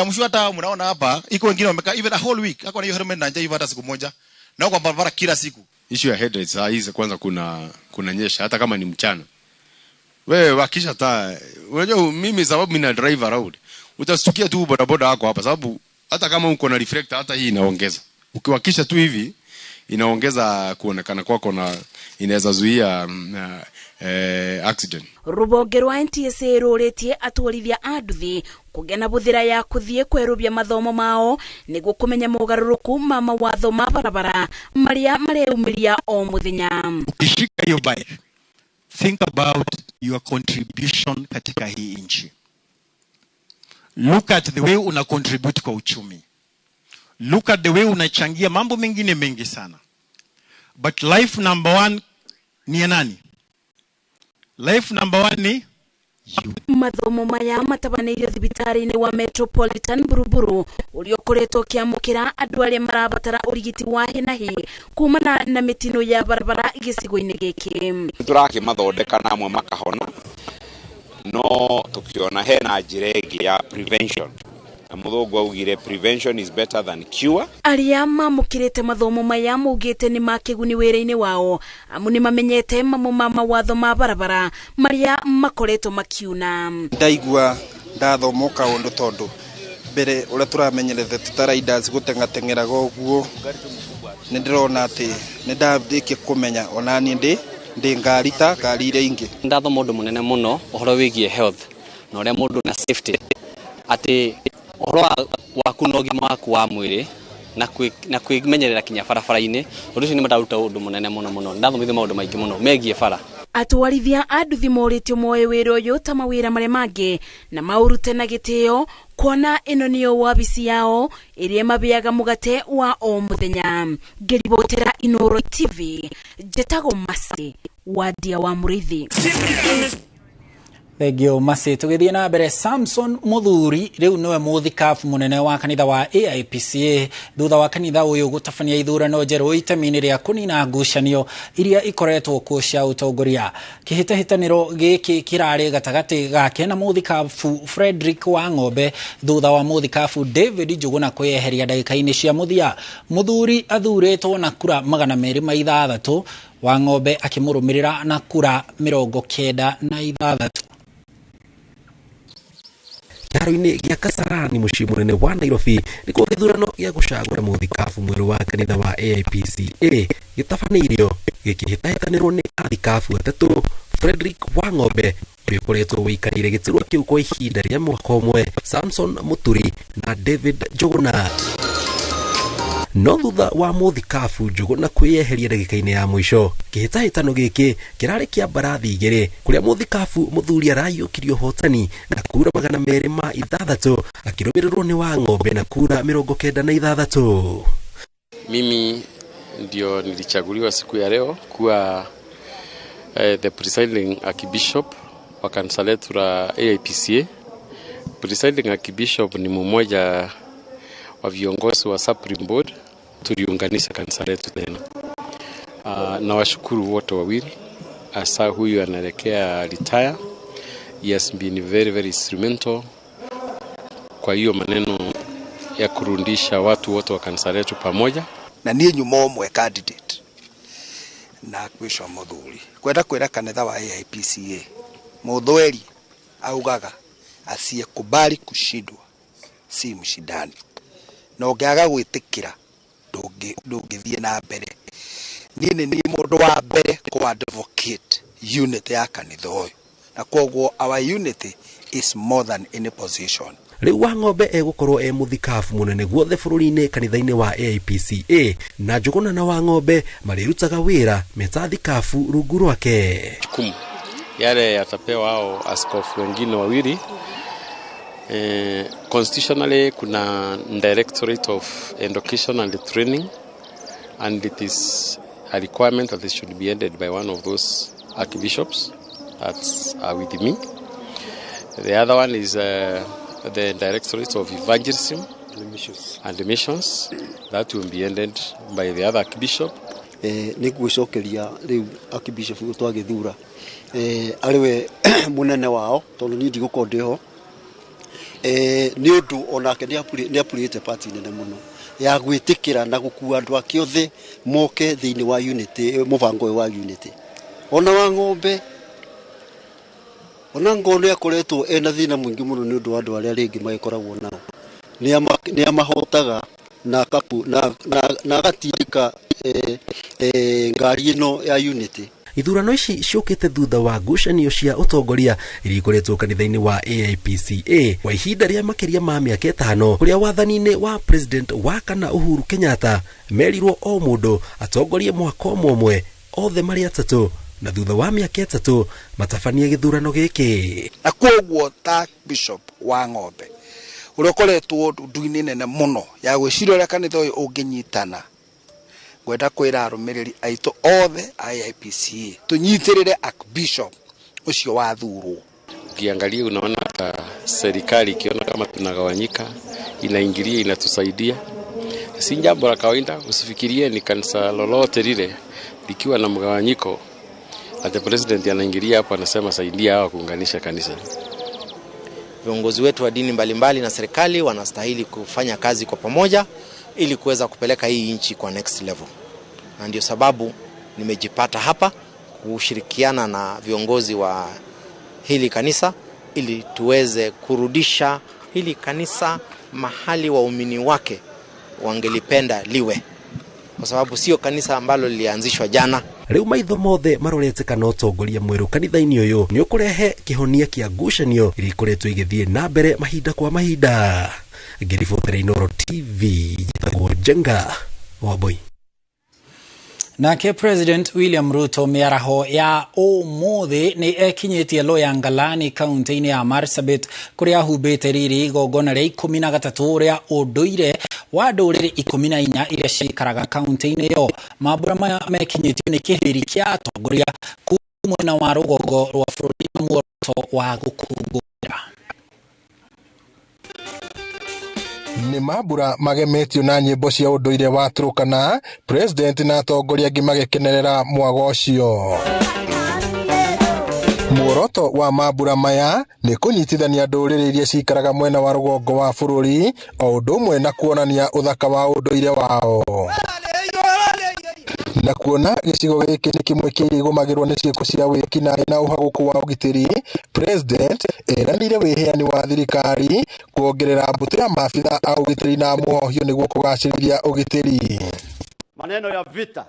Mshua hata mnaona hapa iko wengine wamekaa even a whole week hako na hiyo helmet na nje hivyo hata siku moja. Na kwa barabara kila siku. Issue ya headlights hizi kwanza kuna nyesha hata kama ni mchana. Wewe wakisha hata unajua mimi sababu mimi na drive around. Utastukia tu bodaboda yako hapa sababu hata kama uko na reflector hata hii inaongeza. Ukiwakisha tu hivi inaongeza kuonekana kwako na inaweza zuia accident. Rũhonge rwa NTSA rũrĩtie atwarithia a nduthi kũgĩa na bũthĩra ya kũthiĩ kwerũbia mathomo mao nĩguo kũmenya mogarũrũku ma mawatho ma barabara marĩa mareyumĩria o mũthenya. Ukishika hiyo bike, think about your contribution katika hii nchi. Look at the way una contribute kwa uchumi. Look at the way unachangia mambo mengine mengi sana. But life number 1 ni nani? Life number 1 ni you. Mathomo maya matabanĩirio thibitarĩ-inĩ wa Metropolitan Buruburu ũrĩokoretwo kĩamũkĩra andũ arĩa marabatara ũrigiti wa hi na hi kumana na mĩtino ya barabara gĩcigo-inĩ gĩkĩ. Tũrakĩmathondeka na amwe makahona no tukiona hena njĩra ĩngĩ ya prevention. Mũthũngũ augire prevention is better than cure. Arĩa mamũkĩrĩte mathomo maya maugĩte nĩ makĩguni wĩra-inĩ wao amu nĩ mamenyete mamwe ma mawatho ma barabara marĩa makoretwo makiuna. Ndaigua ndathomoka ũndũ tondũ mbere ũrĩa tũramenyerete tutaraindas gũtengateng'eraga ũguo nĩ ndĩrona atĩ nĩ ndambĩtie kũmenya ona niĩ ndĩ ngari ta ngari iria ingĩ. Ndathoma ũndũ mũnene mũno ũhoro wĩgiĩ health na ũrĩa mũndũ na safety atĩ ũhoro waku na ũgima waku wa mwĩrĩ na kwĩmenyerera kinya barabara-inĩ ũndũ ũcio nĩ mataruta ũndũ mũnene mũno ndathomithia maũndũ maingĩ mũno megiĩ bara. Atwarithia a nduthi morĩtio moe wĩra ũyũ ta mawĩra marĩa mangĩ na maũrute na gĩtĩo kuona ĩno nĩyo wabici yao ĩrĩa mabeaga mũgate wa o mũthenya. Ngĩribotera Inooro TV njĩtagwo Masi Wadia wa Mũrĩithi. Thegio Masi tũgĩthiĩ na mbere. Samson Muthuri rĩu nĩwe mũthikabu mũnene wa kanitha wa AIPCA thutha wa kanitha ũyũ gũtabania ithurano njerũ itemi-inĩ rĩa kũnina ngucanio iria ikoretwo kuo cia ũtongoria. Kĩhĩtahĩtanĩro gĩkĩ kĩrarĩ gatagatĩ gake na mũthikabu Frederick Wang'ombe thutha wa mũthikabu David Njuguna kwĩyeheria ndagĩka-inĩ cia mũthia. Muthuri athurĩtwo na kura 260, Wang'ombe akĩmũrũmĩrĩra na kura 96. Kĩharo-inĩ gĩa Kasarani mũciĩ mũnene wa Nairobi nĩkuo gĩthurano gĩa gũcagũra mũthikabu mwerũ wa kanitha wa AIPCA gĩtabanĩirio gĩkĩhĩtahĩtanĩrwo nĩ athikabu atatũ. Frederick Wang'ombe ũrĩa ũkoretwo wĩikarĩire gĩturwa kĩu kwa ihinda rĩa mwaka ũmwe, Samson Muturi na David Njuguna. no thutha wa muthikabu Njugu na kwiyeheria ndagika-ini ya mwisho. Kihitahitano giki kirari kia mbarathi igiri kuria muthikabu muthuri arayukirio hotani na kura 260 akirumirirwo ni Wang'ombe na kura 96. Mimi ndio nilichaguliwa siku ya leo kuwa the presiding archbishop wa kanisa letu la AIPCA. Presiding archbishop ni mmoja wa viongozi wa Supreme Board. Tuliunganisha kanisa letu tena. Na washukuru wote wawili. Asa huyu anaelekea retire. He has been very very instrumental kwa hiyo maneno ya kurundisha watu wote wa kanisa letu pamoja. Na niĩ nyuma ũmwe candidate na Bishop Muthuri kwenda kwĩra kanitha wa AIPCA Muthweri augaga asiyekubali kushindwa si mshindani, na ũngĩaga gwĩtĩkĩra ndũngĩthiĩ na mbere. Niĩ nĩ mũndũ wa mbere ku advocate unity ya kanitha ũyũ, na koguo our unity is more than any position. Riu Wang'ombe egukorwo muthikabu munene guothe bururi-ini kanitha-ini wa AIPCA, na Njugu na Wang'ombe marirutaga wira meta thikabu rungu rwake. Jukumu yale yatapewa hao askofu wengine wawili. Constitutionally kuna Directorate of Education and Training, and it is a requirement that it should be headed by one of those archbishops that are with me. The other one is the Directorate of Evangelism and the Missions, that will be ended by the other archbishop. Nĩgwĩcokeria rĩu archbishop twagĩthura ariwe munene wao tondũ niĩ ndigũkorwo ndĩho nĩ ũndũ onake nĩ apurĩte party nene mũno ya gwĩtĩkĩra na gũkua andũ ake othe moke thĩinĩ wa unity, mũbango wa unity. Ona Wang'ombe ona ngono akoretwo ena thina mũingĩ mũno nĩ ũndũ wa andũ arĩa rĩngĩ magĩkoragwo nao nĩ amahotaga na kapu na agatindĩka ngari ĩno ya unity. Ithurano ici ciukite thutha wa ngucanio cia utongoria iria ikoretwo kanitha-ini wa AIPCA kwa ihinda rĩa makiria ma mĩaka 5 kuria wathani-ini wa president wa kana Uhuru Kenyatta merirwo o mundu atongorie mwaka ũmwe othe marĩ atatu, na thutha wa mĩaka 3 matabanie gĩthurano gĩkĩ. Na koguo ta Bishop Wang'ombe ũrĩa ũkoretwo ndu-inĩ nene mũno ya gwĩciria ũrĩa kanitha ũyũ ũngĩnyitana, gwenda kwĩra arũmĩrĩri aitũ othe AIPCA tunyitĩrĩre archbishop ucio wathurwo. Ukiangalia unaona serikali ikiona kama tunagawanyika inaingilia inatusaidia. Si jambo la kawaida, usifikirie ni kanisa lolote lile likiwa na mgawanyiko ati president anaingilia hapo anasema saidia hawa kuunganisha kanisa. Viongozi wetu wa dini mbalimbali na serikali wanastahili kufanya kazi kwa pamoja ili kuweza kupeleka hii nchi kwa next level. Na ndio sababu nimejipata hapa kushirikiana na viongozi wa hili kanisa ili tuweze kurudisha hili kanisa mahali waumini wake wangelipenda liwe, kwa sababu sio kanisa ambalo lilianzishwa jana. Riu maitho mothe marorete kana utongoria mweru kanitha-ini uyu ni ukurehe kihonia kia ngucanio iria ikoretwo igithie na mbere mahinda kwa mahinda. Ngiribotera Inooro TV yitagwo Jenga Waboi. Nake President William Ruto miaraho ya ũmũthĩ ni ekinyitie Loyangalani kaunti-inĩ ya Marsabit kuria ahubĩte riri igongona rĩa 13 rĩa ũndũire wa ndũrĩrĩ 14 iria cikaraga kaunti-inĩ ĩyo. Mambura maya mekinyitio nĩ kĩhĩri kĩa atongoria kuma mwena wa rũgongo rwa bũrũri na muoroto wa gũkũngũĩra. Ni mambura magemetio na nyimbo cia unduire wa Turkana, president na atongoria angĩ magĩkenerera mwago ũcio. Muoroto wa mambura maya ni kunyitithania ndũrĩrĩ iria cikaraga mwena wa rũgongo wa bũrũri o ũndũ ũmwe na kuonania ũthaka wa ũndũire wao. Na kuona gĩcigo gĩkĩ nĩ kĩmwe kĩa irĩgũmagĩrwo nĩ ciĩko cia wĩkinaĩ na ũhagũku wa ũgitĩri, president eranire wĩheani wa thirikari kuongerera mbũtũ ya maabitha a ũgitĩri na muohio nĩguo kũgacĩrithia ũgitĩri. Maneno ya vita,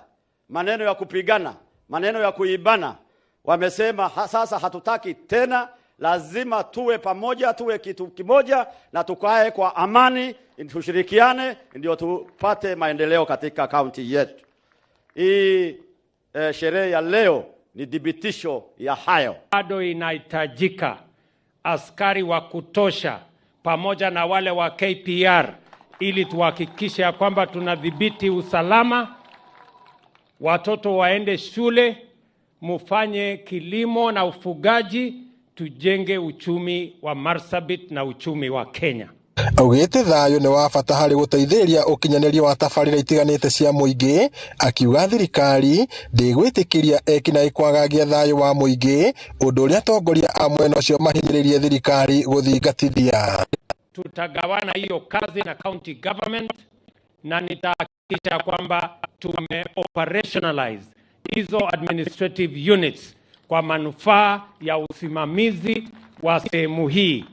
maneno ya kupigana, maneno ya kuibana, wamesema sasa hatutaki tena, lazima tuwe pamoja, tuwe kitu kimoja na tukae kwa amani, tushirikiane ndio tupate maendeleo katika kaunti yetu. Hii sherehe ya leo ni dhibitisho ya hayo. Bado inahitajika askari wa kutosha pamoja na wale wa KPR ili tuhakikishe ya kwamba tunadhibiti usalama, watoto waende shule, mufanye kilimo na ufugaji, tujenge uchumi wa Marsabit na uchumi wa Kenya. Augite thayo ni wa bata hari guteithĩrĩria ukinyanĩria wa tabarĩra itiganĩte cia mũingĩ, akiuga thirikari ndĩgwĩtĩkĩria ekinaĩ kwagagia thayo wa mũingĩ, ũndũ ũrĩa atongoria a mwena ũcio mahinyĩrĩirie thirikari gũthingatithia. Tutagawana hiyo kazi na county government na nitahakikisha kwamba tume operationalize hizo administrative units kwa manufaa ya usimamizi wa sehemu hii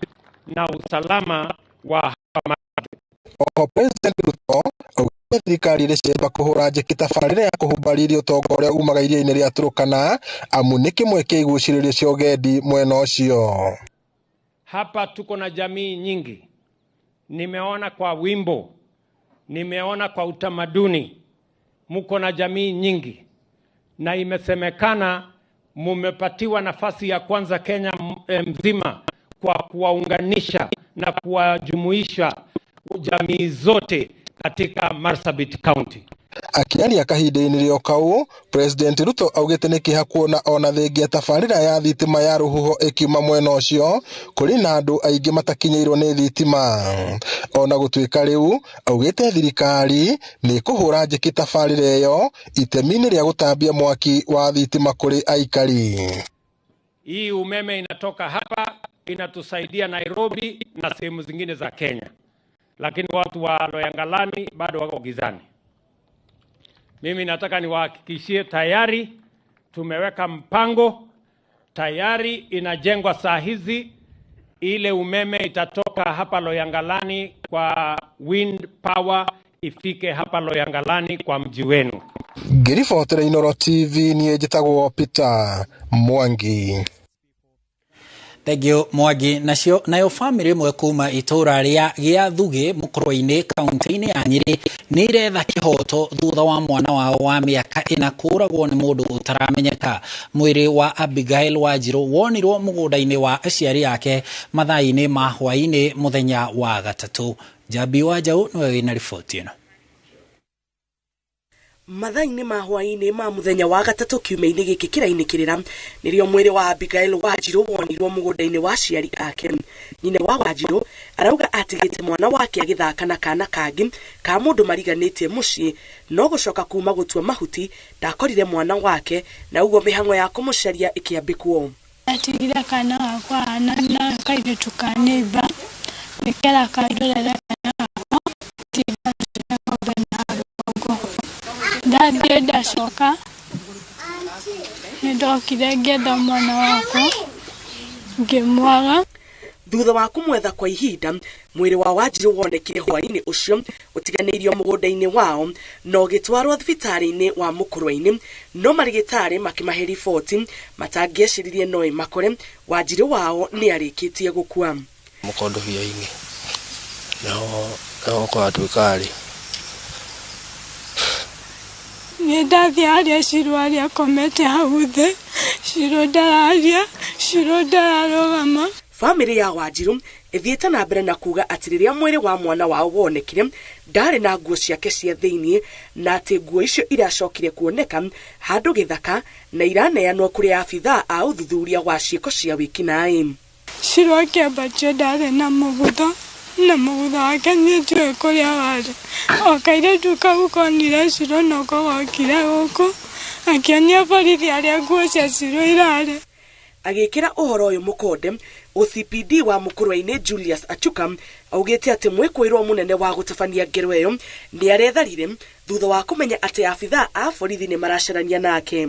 na usalama wa hapa. President Ruto augire thirikari ĩrĩcemba kũhũra njeki tabarĩra ya kũhumbarĩria ũtonga ũrĩa umaga iria-inĩ rĩa Turkana, amu nĩ kĩmwe kĩa igucĩrĩrio cia ũgendi mwena ũcio. Hapa tuko na jamii nyingi. Nimeona kwa wimbo, nimeona kwa utamaduni, muko na jamii nyingi. Na imesemekana mumepatiwa nafasi ya kwanza Kenya mzima kwa kuwaunganisha na kuwajumuisha jamii zote katika Marsabit County. Akiaria kahinda-inĩ rĩo kau, President Ruto augĩte nĩ kĩeha kuona ona thengia tabarĩra ya thitima ya rũhuho ĩkiuma mwena ũcio, kũrĩ na andũ aingĩ matakinyĩirwo nĩ thitima. Ona gũtuĩka rĩu, augĩte thirikari nĩ kũhũra njeki tabarĩra ĩyo itemi-inĩ rĩa gũtambia mwaki wa thitima kũrĩ aikari. Hii umeme inatoka hapa, inatusaidia Nairobi na sehemu zingine za Kenya. Lakini watu wa Loyangalani bado wako gizani. Mimi nataka niwahakikishie tayari tumeweka mpango, tayari inajengwa saa hizi, ile umeme itatoka hapa Loyangalani kwa wind power ifike hapa Loyangalani kwa mji wenu. Ngiribotera Inooro TV niĩ njĩtagwo Peter Mwangi. Thegio Mwangi. Nayo bamĩrĩ ĩmwe kuma itũra rĩa gĩa Thuge mũkũrwa-inĩ kaunti-inĩ ya Nyĩrĩ nĩ iretha kĩhoto thutha wa mwana wao wa mĩaka 4 kũragwo nĩ mũndũ ũtaramenyeka. Mwĩrĩ wa Abigail Wanjiru wonirwo mũgũnda-inĩ wa aciari yake mathaa-inĩ ma hwaĩ-inĩ mũthenya wa gatatũ. Jambi wa Njaũ nĩwe wĩna riboti ĩno. Mathaa-inĩ ma hwaĩ-inĩ ma mũthenya wa gatatũ kiumia-inĩ gĩkĩ kĩrainĩkĩrĩra nĩrĩo mwĩrĩ wa Abigail Wanjiru wonirwo mũgũnda-inĩ wa aciari ake. Nyina wa Wanjiru arauga atigĩte mwana wake agĩthaka na kana kangĩ ka mũndũ mariganĩtie mũciĩ, no gũcoka kuma gũtua mahuti ndakorire mwana wake, na ũguo mĩhang'o ya kũmũcaria ĩkĩambĩkwo. Atigire kana gakwa na kairĩtu ka neighbor nĩkera kandorera kana gakwa tiga ng'ombe na rũgongo. Ndathiĩ ndacoka nĩndokire ngĩetha mwana wakwa ngĩmwaga. Thutha wa kumwetha kwa ihinda, mwĩrĩ wa Wanjiru wonekire hwaĩ-inĩ ũcio ũtiganĩirio mũgũnda-inĩ wao na ũgĩtwarwo thibitarĩ-inĩ wa mũkũrwa-inĩ, no marigĩtarĩ makĩmahe riboti matangĩeciririe no ĩmakore Wanjiru wao nĩ arĩkĩtie gũkua. Mũkondobia-inĩ no kwatuĩka nĩ ndathiĩ harĩa Shiro arĩa akomete hau thĩ, Shiro ndararia, Shiro ndararũgama. Famĩlĩ ya Wanjiru ĩthiĩte na mbere na kuga atĩ rĩrĩa mwĩrĩ wa mwana wao wonekire ndarĩ na nguo ciake cia thĩinĩ, na atĩ nguo icio iracokire kuoneka handũ gĩthaka na iraneanwo kũrĩ abithaa a ũthuthuria wa ciĩko cia wĩkinaĩ. Shiro akĩambatio ndarĩ na mũgutho, na mũgutho wake nĩ njũĩ kũrĩa warĩ. O kairĩtu kau konire Shiro noko gokire gũkũ akĩonia borithi arĩa nguo cia Shiro irarĩ. Agĩkĩra ũhoro ũyũ mũkonde, OCPD wa mũkũrwa-inĩ Julius Achuka augĩte atĩ mwĩkũĩrwo mũnene wa gũtabania ngero ĩyo nĩ aretharire thutha wa kũmenya atĩ abithaa a borithi nĩ maracarania nake.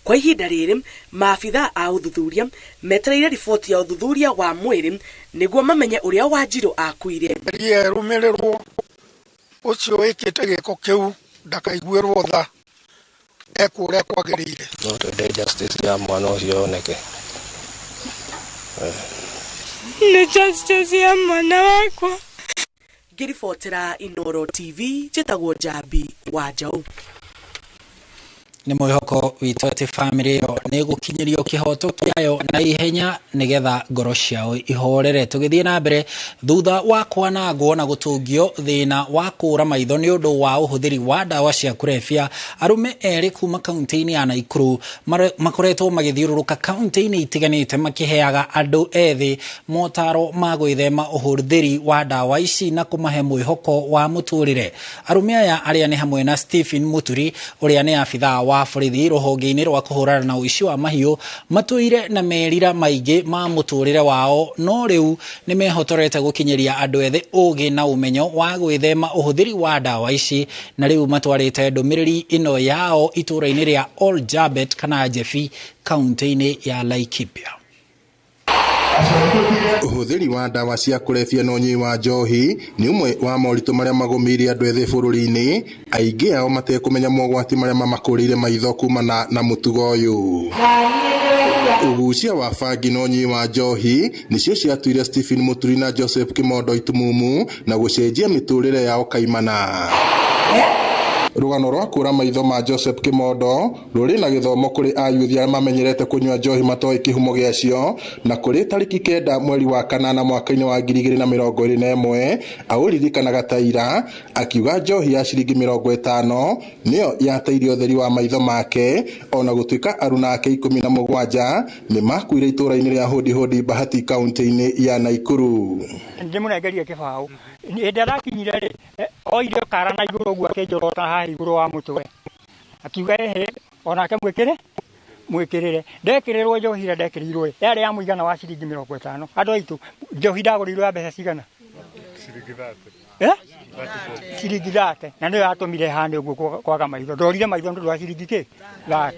Kwa ihinda rĩrĩ, maabithaa a ũthuthuria metereire riboti ya ũthuthuria wa mwĩrĩ nĩguo mamenye ũrĩa Wanjiru akuire. Rũmĩrĩrwo ũcio wĩkĩte gĩko kĩu ndakaiguĩrwo tha ekwo ũrĩa kwagĩrĩire. No twende justice ya mwana ũcio oneke. Nĩ justice ya mwana wakwa. Ngĩribotera Inooro TV, njĩtagwo Njambi wa Njaũ. Nĩ mwĩhoko witũ atĩ bamĩrĩ ĩyo nĩ gũkinyĩrio kĩhoto kĩayo na ihenya nĩgetha ngoro ciao ihorere. Tũgĩthiĩ na mbere, thutha wa kwanangwo na gũtũngio thĩna wa kũra maitho nĩ ũndũ wa ũhũthĩri wa ndawa cia kũrebia, arũme erĩ kuma kaunti-inĩ ya Naikuru makoretwo magĩthiũrũrũka kaunti-inĩ itiganĩte makĩheaga andũ ethĩ motaro ma gwĩthema ũhũthĩri wa ndawa ici na kũmahe mwĩhoko wa mũtũrĩre. Arũme aya arĩa nĩ hamwe na Stephen Muturi ũrĩa nĩ abithaa wa borithi rũhonge-inĩ rwa kũhũrana na ũici wa mahiũ matũire na merira maingĩ ma mũtũrĩre wao, no rĩu nĩ mehotorete gũkinyĩria andũ ethĩ ũgĩ na ũmenyo wa gwĩthema ũhũthĩri wa ndawa ici, na rĩu matwarĩte ndũmĩrĩri ĩno yao itũra-inĩ rĩa Oljabet kana Jefi kaunti-inĩ ya Laikipia. Ũhũthĩri wa ndawa cia kũrebia na ũnyui wa njohi nĩ ũmwe wa moritũ marĩa magũmĩire andũ ethĩ bũrũri-inĩ, aingĩ ao matekũmenya mogwati marĩa mamakũrĩire maitho kumana na mũtugo ũyũ. Ũgucia wa bangi na ũnyui wa njohi nĩcio ciatuire Stephen Muturi na Joseph Kimondo itumumu na gũcenjia mĩtũrĩre yao kaimana. Rũgano rwa kũra maitho ma Joseph Kimondo rũrĩ na gĩthomo kũrĩ ayuthi arĩa mamenyerete kũnyua njohi matoĩ kĩhumo gĩacio, na kũrĩ tarĩki 9 mweri wa kanana mwaka-inĩ wa 2021 aũririkanaga ta ira, akiuga njohi ya ciringi 50 nĩyo yateirie ũtheri wa maitho make, ona gũtuĩka aruna ake 17 nĩ makuire itũra-inĩ rĩa Hodi Bahati kaunti-inĩ ya Naikuru. Ndĩmũnengerie kĩbaũ hĩndĩ arakinyire rĩ, oire kara na igũrũ ũguo akĩnjorota haha igũrũ wa mũtwe, akiuga ehe onake mwĩkĩrĩre. Ndekĩrĩrwo njohi ĩrĩa ndekĩrĩirwo yarĩ ya mũigana wa ciringi 50. Andũ aitũ njohi ndagũrĩirwo ya mbeca cigana? Ciringi 30. Na nĩyo yatũmire hane ũguo kwaga maitho. Ndorire maitho nĩ ũndũ wa ciringi 30.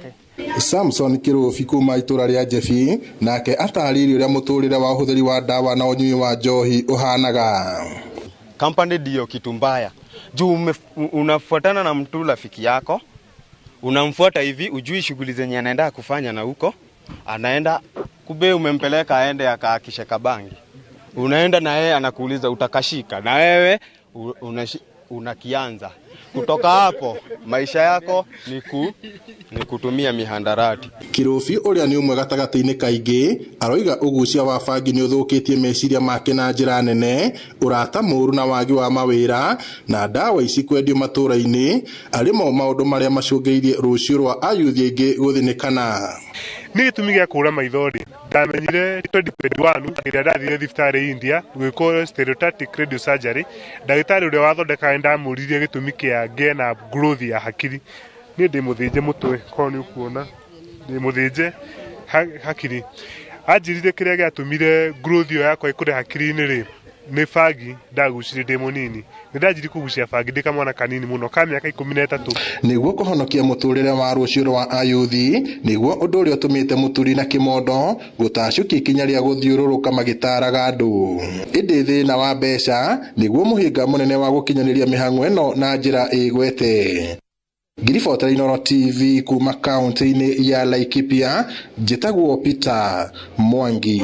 Samson Kirofi kuma itũra rĩa Jefi nake atarĩirie ũrĩa mũtũrĩre wa ũhũthĩri wa ndawa na ũnyui wa njohi ũhanaga. Kampani ndio kitu mbaya. Juu unafuatana na mtu rafiki yako, unamfuata hivi ujui shughuli zenye anaenda kufanya na huko anaenda kube umempeleka aende akaakisha kabangi. Unaenda na yeye anakuuliza utakashika na wewe unakianza. Kutoka hapo maisha yako ni kutumia mihandarati. Kirofi ũrĩa nĩ ũmwe gatagatĩ-inĩ kaingĩ aroiga ũgucia wa bangi nĩ ũthũkĩtie meciria make na njĩra nene, ũrata mũũru na wagi wa mawĩra na ndawa ici kwendio matũra-inĩ arĩmo maũndũ marĩa macũngĩrĩirie rũciũ rwa ayuthi aingĩ gũthĩnĩkana. Nĩ gĩtũmi gĩa kũra maitho rĩ, ndamenyire 2021 rĩrĩa ndathire thibitarĩ India gwĩkwo stereotactic radio surgery. Ndagĩtarĩ ũrĩa wathondekaga ndamũririe gĩtũmi kĩa ngĩe na growth ya hakiri. Niĩ ndĩmũthĩnje mũtwe korwo nĩ ũkuona, ndĩmũthĩnje hakiri. Anjĩrire kĩrĩa gĩatũmire growth ĩyo yakwa ĩkũre hakiri-inĩ rĩ, nĩ bangi ndagucirie ndĩ mũnini. Nĩ ndanjirie kũgucia bangi ndĩ kamwana kanini mũno ka mĩaka 13. Nĩguo kũhonokia mũtũrĩre wa rũciũ rwa ayuthi, nĩguo ũndũ ũrĩa ũtũmĩte Muturi na Kimondo gũtacũkia ikinya rĩa gũthiũrũrũka magĩtaraga andũ. Ĩndĩ thĩna wa mbeca nĩguo mũhĩnga mũnene wa gũkinyanĩria mĩhang'o ĩno na njĩra ĩgwete. Ngiribotera Inooro TV kuma kaunti-inĩ ya Laikipia, njĩtagwo Peter Mwangi.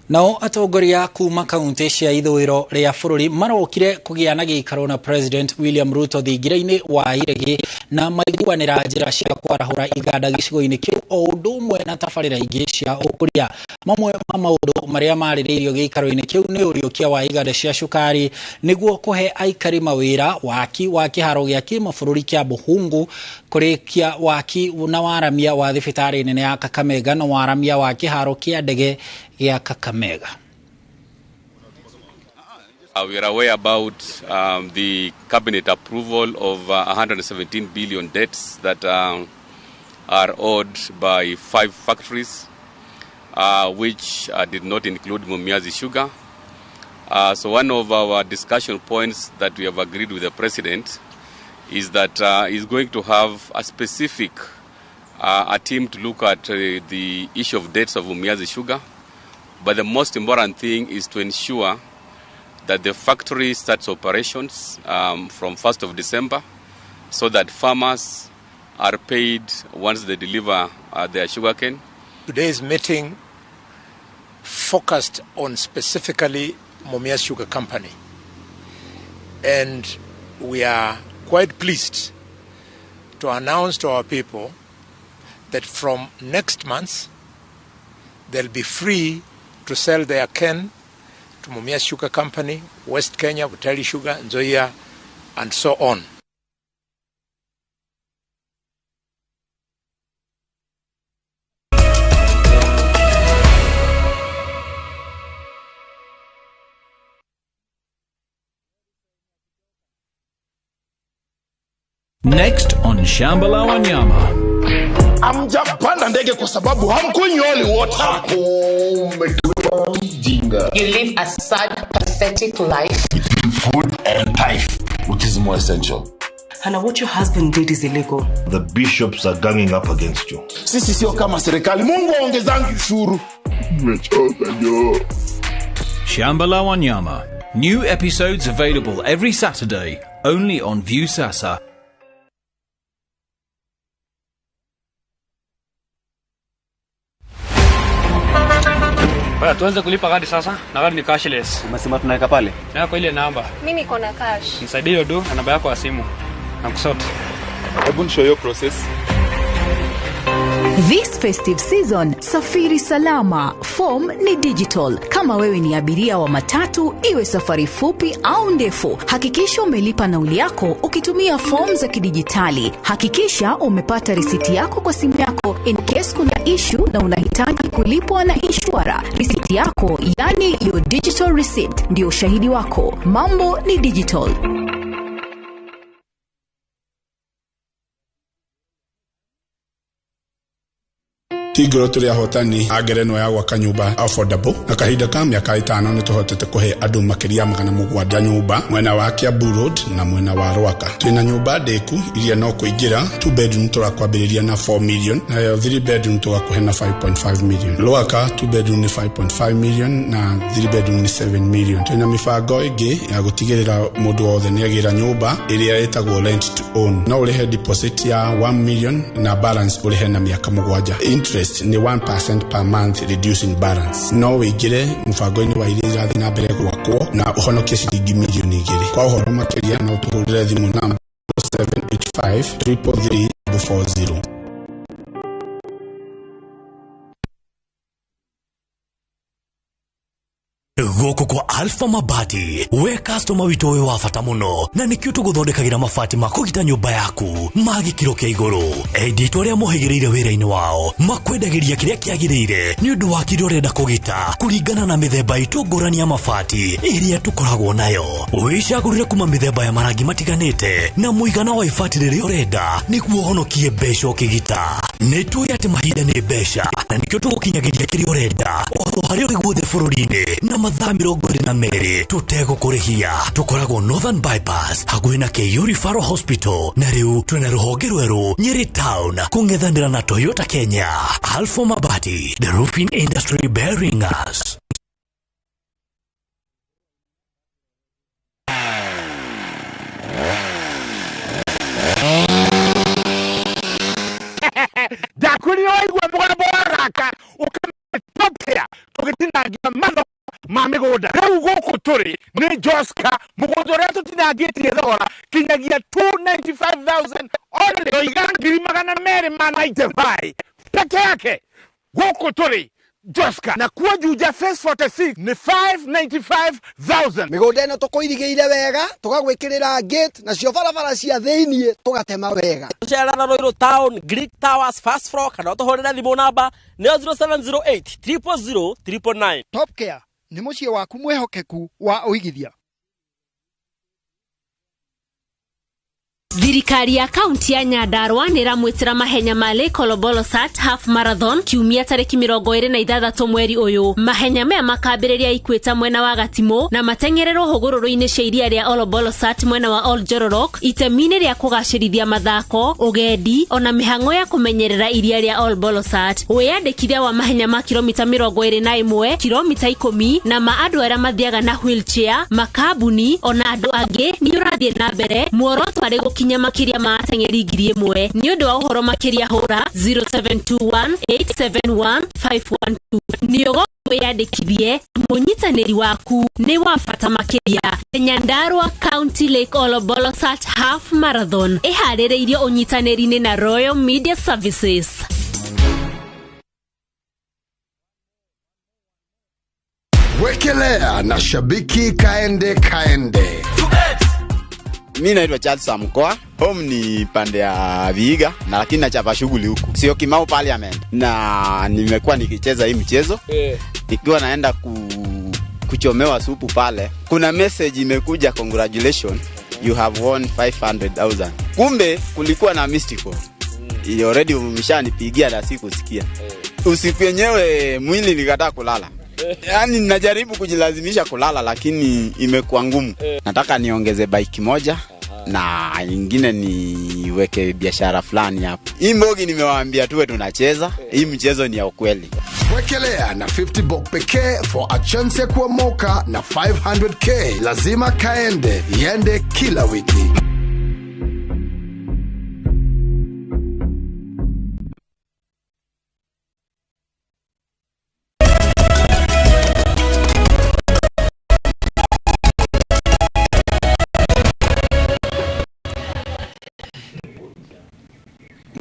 Nao atongoria kuma kaunti cia ithũĩro rĩa bũrũri marokire kũgĩa na gĩikaro na President William Ruto thingira-inĩ wa iregi na maiguanĩra njĩra cia kwarahũra iganda gĩcigo-inĩ kĩu o ũndũ ũmwe na tabarĩra ingĩ cia ũkũria. Mamwe ma maũndũ marĩa marĩrĩirio gĩikaro-inĩ kĩu nĩ ũriũkia wa iganda cia cukari nĩguo kũhe aikari mawĩra, waki wa kĩharo gĩa kĩmabũrũri kĩa Buhungu, kũrĩkia waki na waramia wa thibitarĩ nene ya Kakamega na waramia wa kĩharo kĩa ndege gĩa Kakamega. We are aware about the cabinet approval of 117 billion debts that are owed by 5 factories, which did not include Mumias Sugar. So one of our discussion points that we have agreed with the President is that he's going to have a specific a team to look at the issue of debts of Mumias Sugar. But the most important thing is to ensure that the factory starts operations from 1st of December so that farmers are paid once they deliver their sugarcane. Today's meeting focused on specifically Mumias Sugar Company. And we are quite pleased to announce to our people that from next month, they'll be free to sell their cane to Mumias Sugar Company, West Kenya, Butali Sugar, Nzoia, and so on. Next on Shamba la Wanyama. Amjapanda ndege kwa sababu hamkunyoli wote. You live a sad, pathetic life. Between food and life, which is more essential. Hana, what your husband did is illegal. The bishops are ganging up against you. Sisi sio kama serikali. Mungu aongezangi ushuru. Umechoka jo. Shamba la Wanyama. New episodes available every Saturday, only on View Sasa. Baya, tuanze kulipa kadi sasa. Na kadi ni cashless. Umesema tunaweka pale? Na kwa ile namba. Mimi niko na cash. Nisaidie hiyo na namba yako ya simu. Na kusort. Hebu nishow your process. This festive season, safiri salama. Form ni digital. Kama wewe ni abiria wa matatu, iwe safari fupi au ndefu, hakikisha umelipa nauli yako ukitumia form za kidijitali. Hakikisha umepata risiti yako kwa simu yako in case kuna issue na unahitaji kulipwa na insurer. Risiti yako, yani your digital receipt, ndio ushahidi wako. Mambo ni digital. Tigro tuli ahotani agereno ya gwaka nyumba affordable na kahinda ka miaka 5 ni tuhotete kuhe andu makiria magana mugwanja nyumba mwena wa Kiambu Road na mwena wa Rwaka. Twina nyumba ndeku iria no kuingira 2 bedroom turakwambiriria na 4 million na 3 bedroom turakuhe na 5.5 million. Rwaka 2 bedroom ni 5.5 million na 3 bedroom ni 7 million. Twina mifango ingi ya gutigirira mundu wothe ni agira nyumba iria etagwo rent to own. No urehe deposit ya 1 million na balance urehe na miaka mugwanja. Interest ni 1% per month reducing balance. No wigire mfango-ini wa iria irathi na mbere gwakwo na uhonokie ciringi milioni 2. Kwa uhoro makiria no tuhurire thimu namba 0785 333 40. Goko kwa Alpha Mabati, we customer wito we wafata muno na nikio tuguthondekagira mabati makugita nyumba yaku magikiro kia iguru. Edit uria muhigireire wira-ini wao makwendagiria kiria kiagirire ni undu wa kiro renda kugita kuringana na mithemba itu ngurani ya mabati iria tukoragwo nayo. Wicagurire kuma mithemba ya marangi matiganite na muigana wa ibati riria urenda niguo honokie mbeca ukigita. Nitui ati mahinda ni mbeca na nikio tugukinyagiria kiria urenda otho haria uri guothe bururi-ini na mathaa 22 tutego kurihia. Tukoragwo Northern Bypass hakuhi na KU Referral Hospital na riu twina ruhonge rweru Nyeri Town kungethanira na Toyota Kenya. Alpha Mabati, the roofing industry bearing us. Dakuri oigwa mwana boraka ukametokea tugitinangia mano mamigoda rĩu gũkũ tũrĩ nĩ Joska mũgũnda ũrĩa tũtinangĩtie thogora kinyagia 295,000 only oiga 295 peke yake. Gũkũ tũrĩ Joska na kuo Juja phase 46 ni 595,000. Migunda ino tukuirigĩire wega tugagwĩkĩrĩra gate na cio barabara cia thĩinĩ tugatema wega. Tucerana Roiro Town, Greek Towers first floor kana tuhorera thimo namba ni 0708 000 999. Top Care ni muciĩ waku mwehokeku wa uigithia. Thirikari ya kaunti ya Nyandarua niramwitira mahenya ma Lake Olobolosat half marathon kiumia tariki 26 mweri uyu. Mahenya maya makambĩrĩria Ikweta mwena wa Gatimo na matengererwo hũgũrũrũ-inĩ cia iria rĩa Olobolosat mwena wa Oljororok, itemi-inĩ rĩa kũgacĩrithia mathako, ugendi ona mĩhang'o ya kũmenyerera iria rĩa Olobolosat. Wĩyandĩkithia wa mahenya ma kilomita 21, kilomita 10 na ma andũ arĩa mathiaga na wheelchair, makambuni ona andũ angĩ nĩ ũrathiĩ na mbere. Muoroto arĩ makinya makiria ma ateng'eri 1,000 ni undu wa uhoro makiria hura 0721871512 ni ugo wiyandikithie munyitaniri waku ni wa bata makiria. Nyandarua County Lake Olobolosat Half Marathon iharĩrĩirio unyitanĩri-inĩ na Royal Media Services. Wekelea na shabiki kaende. Mimi naitwa Charles Samkoa, home ni pande ya Vihiga na lakini nachapa shughuli huku. Sio Kimau Parliament. Na nimekuwa nikicheza hii mchezo. Nikiwa naenda kuchomewa supu pale. Kuna message imekuja, congratulations, you have won 500,000. Kumbe kulikuwa na mystical. Already umeshanipigia na sikusikia. Usiku yenyewe mwili nikataa kulala. Yaani najaribu kujilazimisha kulala lakini imekuwa ngumu. Nataka niongeze bike moja na nyingine niweke biashara fulani hapo. Hii mbogi nimewaambia tuwe tunacheza. Hii mchezo ni ya ukweli. Wekelea na 50 bob pekee for a chance ya kuomoka na 500k. Lazima kaende, iende kila wiki.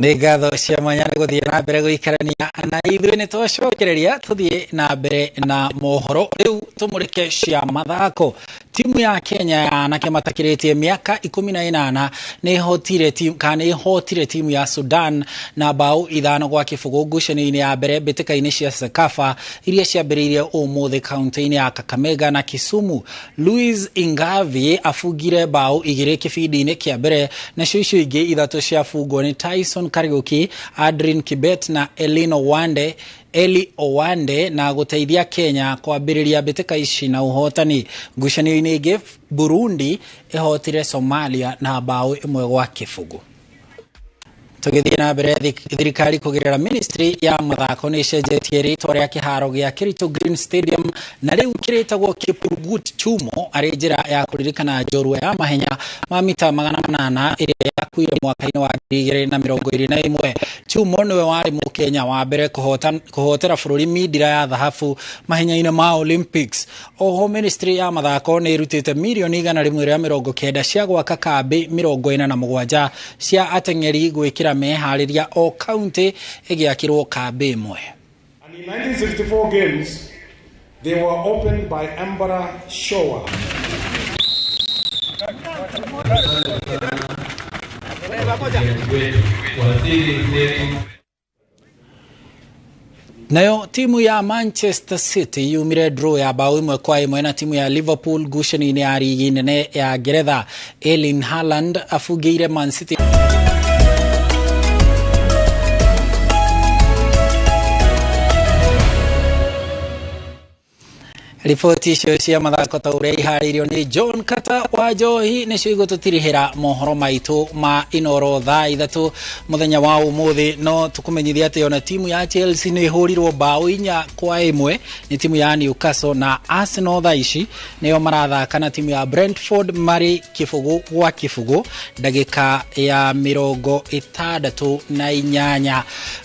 Ngatho cia mwanya nĩ gũthiĩ na mbere gũikarania na ithuĩ nĩ twacokereria tũthiĩ na mbere na mohoro. Rĩu tũmũrĩke cia mathako. Timu ya Kenya ya anake matakĩrĩtie mĩaka 18 nĩ ihotire timu ya Sudan na bao 5-0 ngucanio-inĩ ya mbere mbĩtĩka-inĩ cia Sekafa iria ciambĩrĩirie ũmũthĩ kaunti-inĩ ya Kakamega na Kisumu. Louis Ingavi afungire bao 2 kĩbindi-inĩ kĩa mbere, nacio icio ingĩ 3 ciafungwo nĩ Tyson Kariuki, Adrian Kibet na Eli Owande na gũteithia Kenya kwambĩrĩria mbĩtĩka ici na ũhotani. Ngucanio-inĩ ingĩ Burundi ihotire Somalia na bao 1-0. Tũgĩthiĩ na mbere, thirikari kũgerera ministry ya mathako nĩ ĩcenjetie rĩtwa rĩa kĩharo gĩa Kericho Green Stadium na rĩu kĩrĩtagwo Kiprugut Chumo arĩ njĩra ya kũririkana njorua ya mahenya ma mita 800 ĩrĩa yakuire mwaka-inĩ wa 2021. Chumo nĩwe warĩ Mũkenya wa mbere kũhotera bũrũri mindira ya thahabu mahenya-inĩ ma Olympics. Oho ministry ya mathako nĩ ĩrutĩte milioni 190 cia gwaka kambĩ 47 cia ateng'eri gwĩkĩra meharĩria o county ĩgĩakĩrwo kambĩ ĩmwe. And in 1964 games, they were opened by Emperor Showa. Nayo timu ya Manchester City yumire draw ya bao 1-1 na timu ya Liverpool ngucanio-inĩ ya rigi nene ya Ngeretha. Erling Haaland afungĩire Man City. Ripoti icio cia mathako ta ũrĩa iharĩirio nĩ John Kata wa Njohi nĩcio igũtũtirihĩra mohoro maitũ ma Inooro thaa 3 mũthenya wa ũmũthĩ. No tũkũmenyithia atĩ ona timu ya Chelsea nĩ ĩhũrirwo bao 4-1 nĩ timu ya Newcastle, na Arsenal thaa ici nĩo marathaka na timu ya Brentford marĩ kĩbũgũ gwa kĩbũgũ ndagĩka ya 68.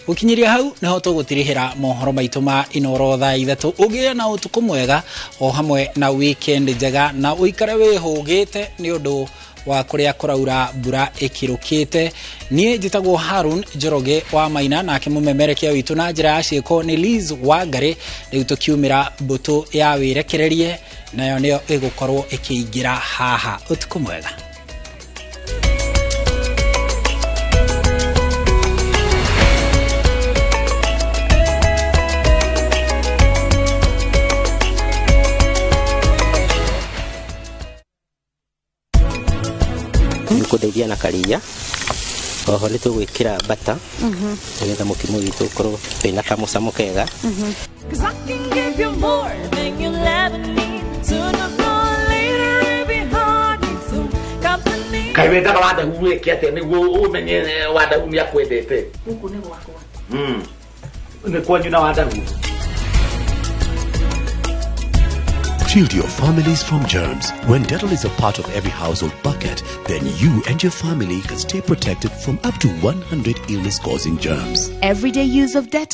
Gũkinyĩria hau nĩho tũgũtirihĩra mohoro maitũ ma Inooro thaa 3. Ũgĩe na ũtukũ mwega o hamwe na weekend njega na uikare wĩhũgĩte nĩ ũndũ wa kũrĩa kũraura mbura ĩkĩrũkĩte. Niĩ njĩtagwo Harun Njoroge wa Maina, nake mũmemerekia witũ na njĩra ya ciĩko nĩ Liz Wangari. Rĩu tũkiumĩra mbũtũ ya wĩrekererie nayo nĩyo ĩgũkorwo ĩkĩingĩra haha. Ũtukũ mwega. Kudeithia na karia oho nĩ tũgwĩkĩra bata nĩgetha mũkimo witũ ũkorwo wĩna kamũcamo kega. Kaĩ wendaga Wandagũ gwĩke atĩa nĩguo ũmenye Wandagũ nĩ akwendete? Gũkũ nĩ gwakwa. Nĩ kwanyu na Wandagũ. Shield your families from germs. When Dettol is a part of every household bucket, then you and your family can stay protected from up to 100 illness-causing germs. Everyday use of Dettol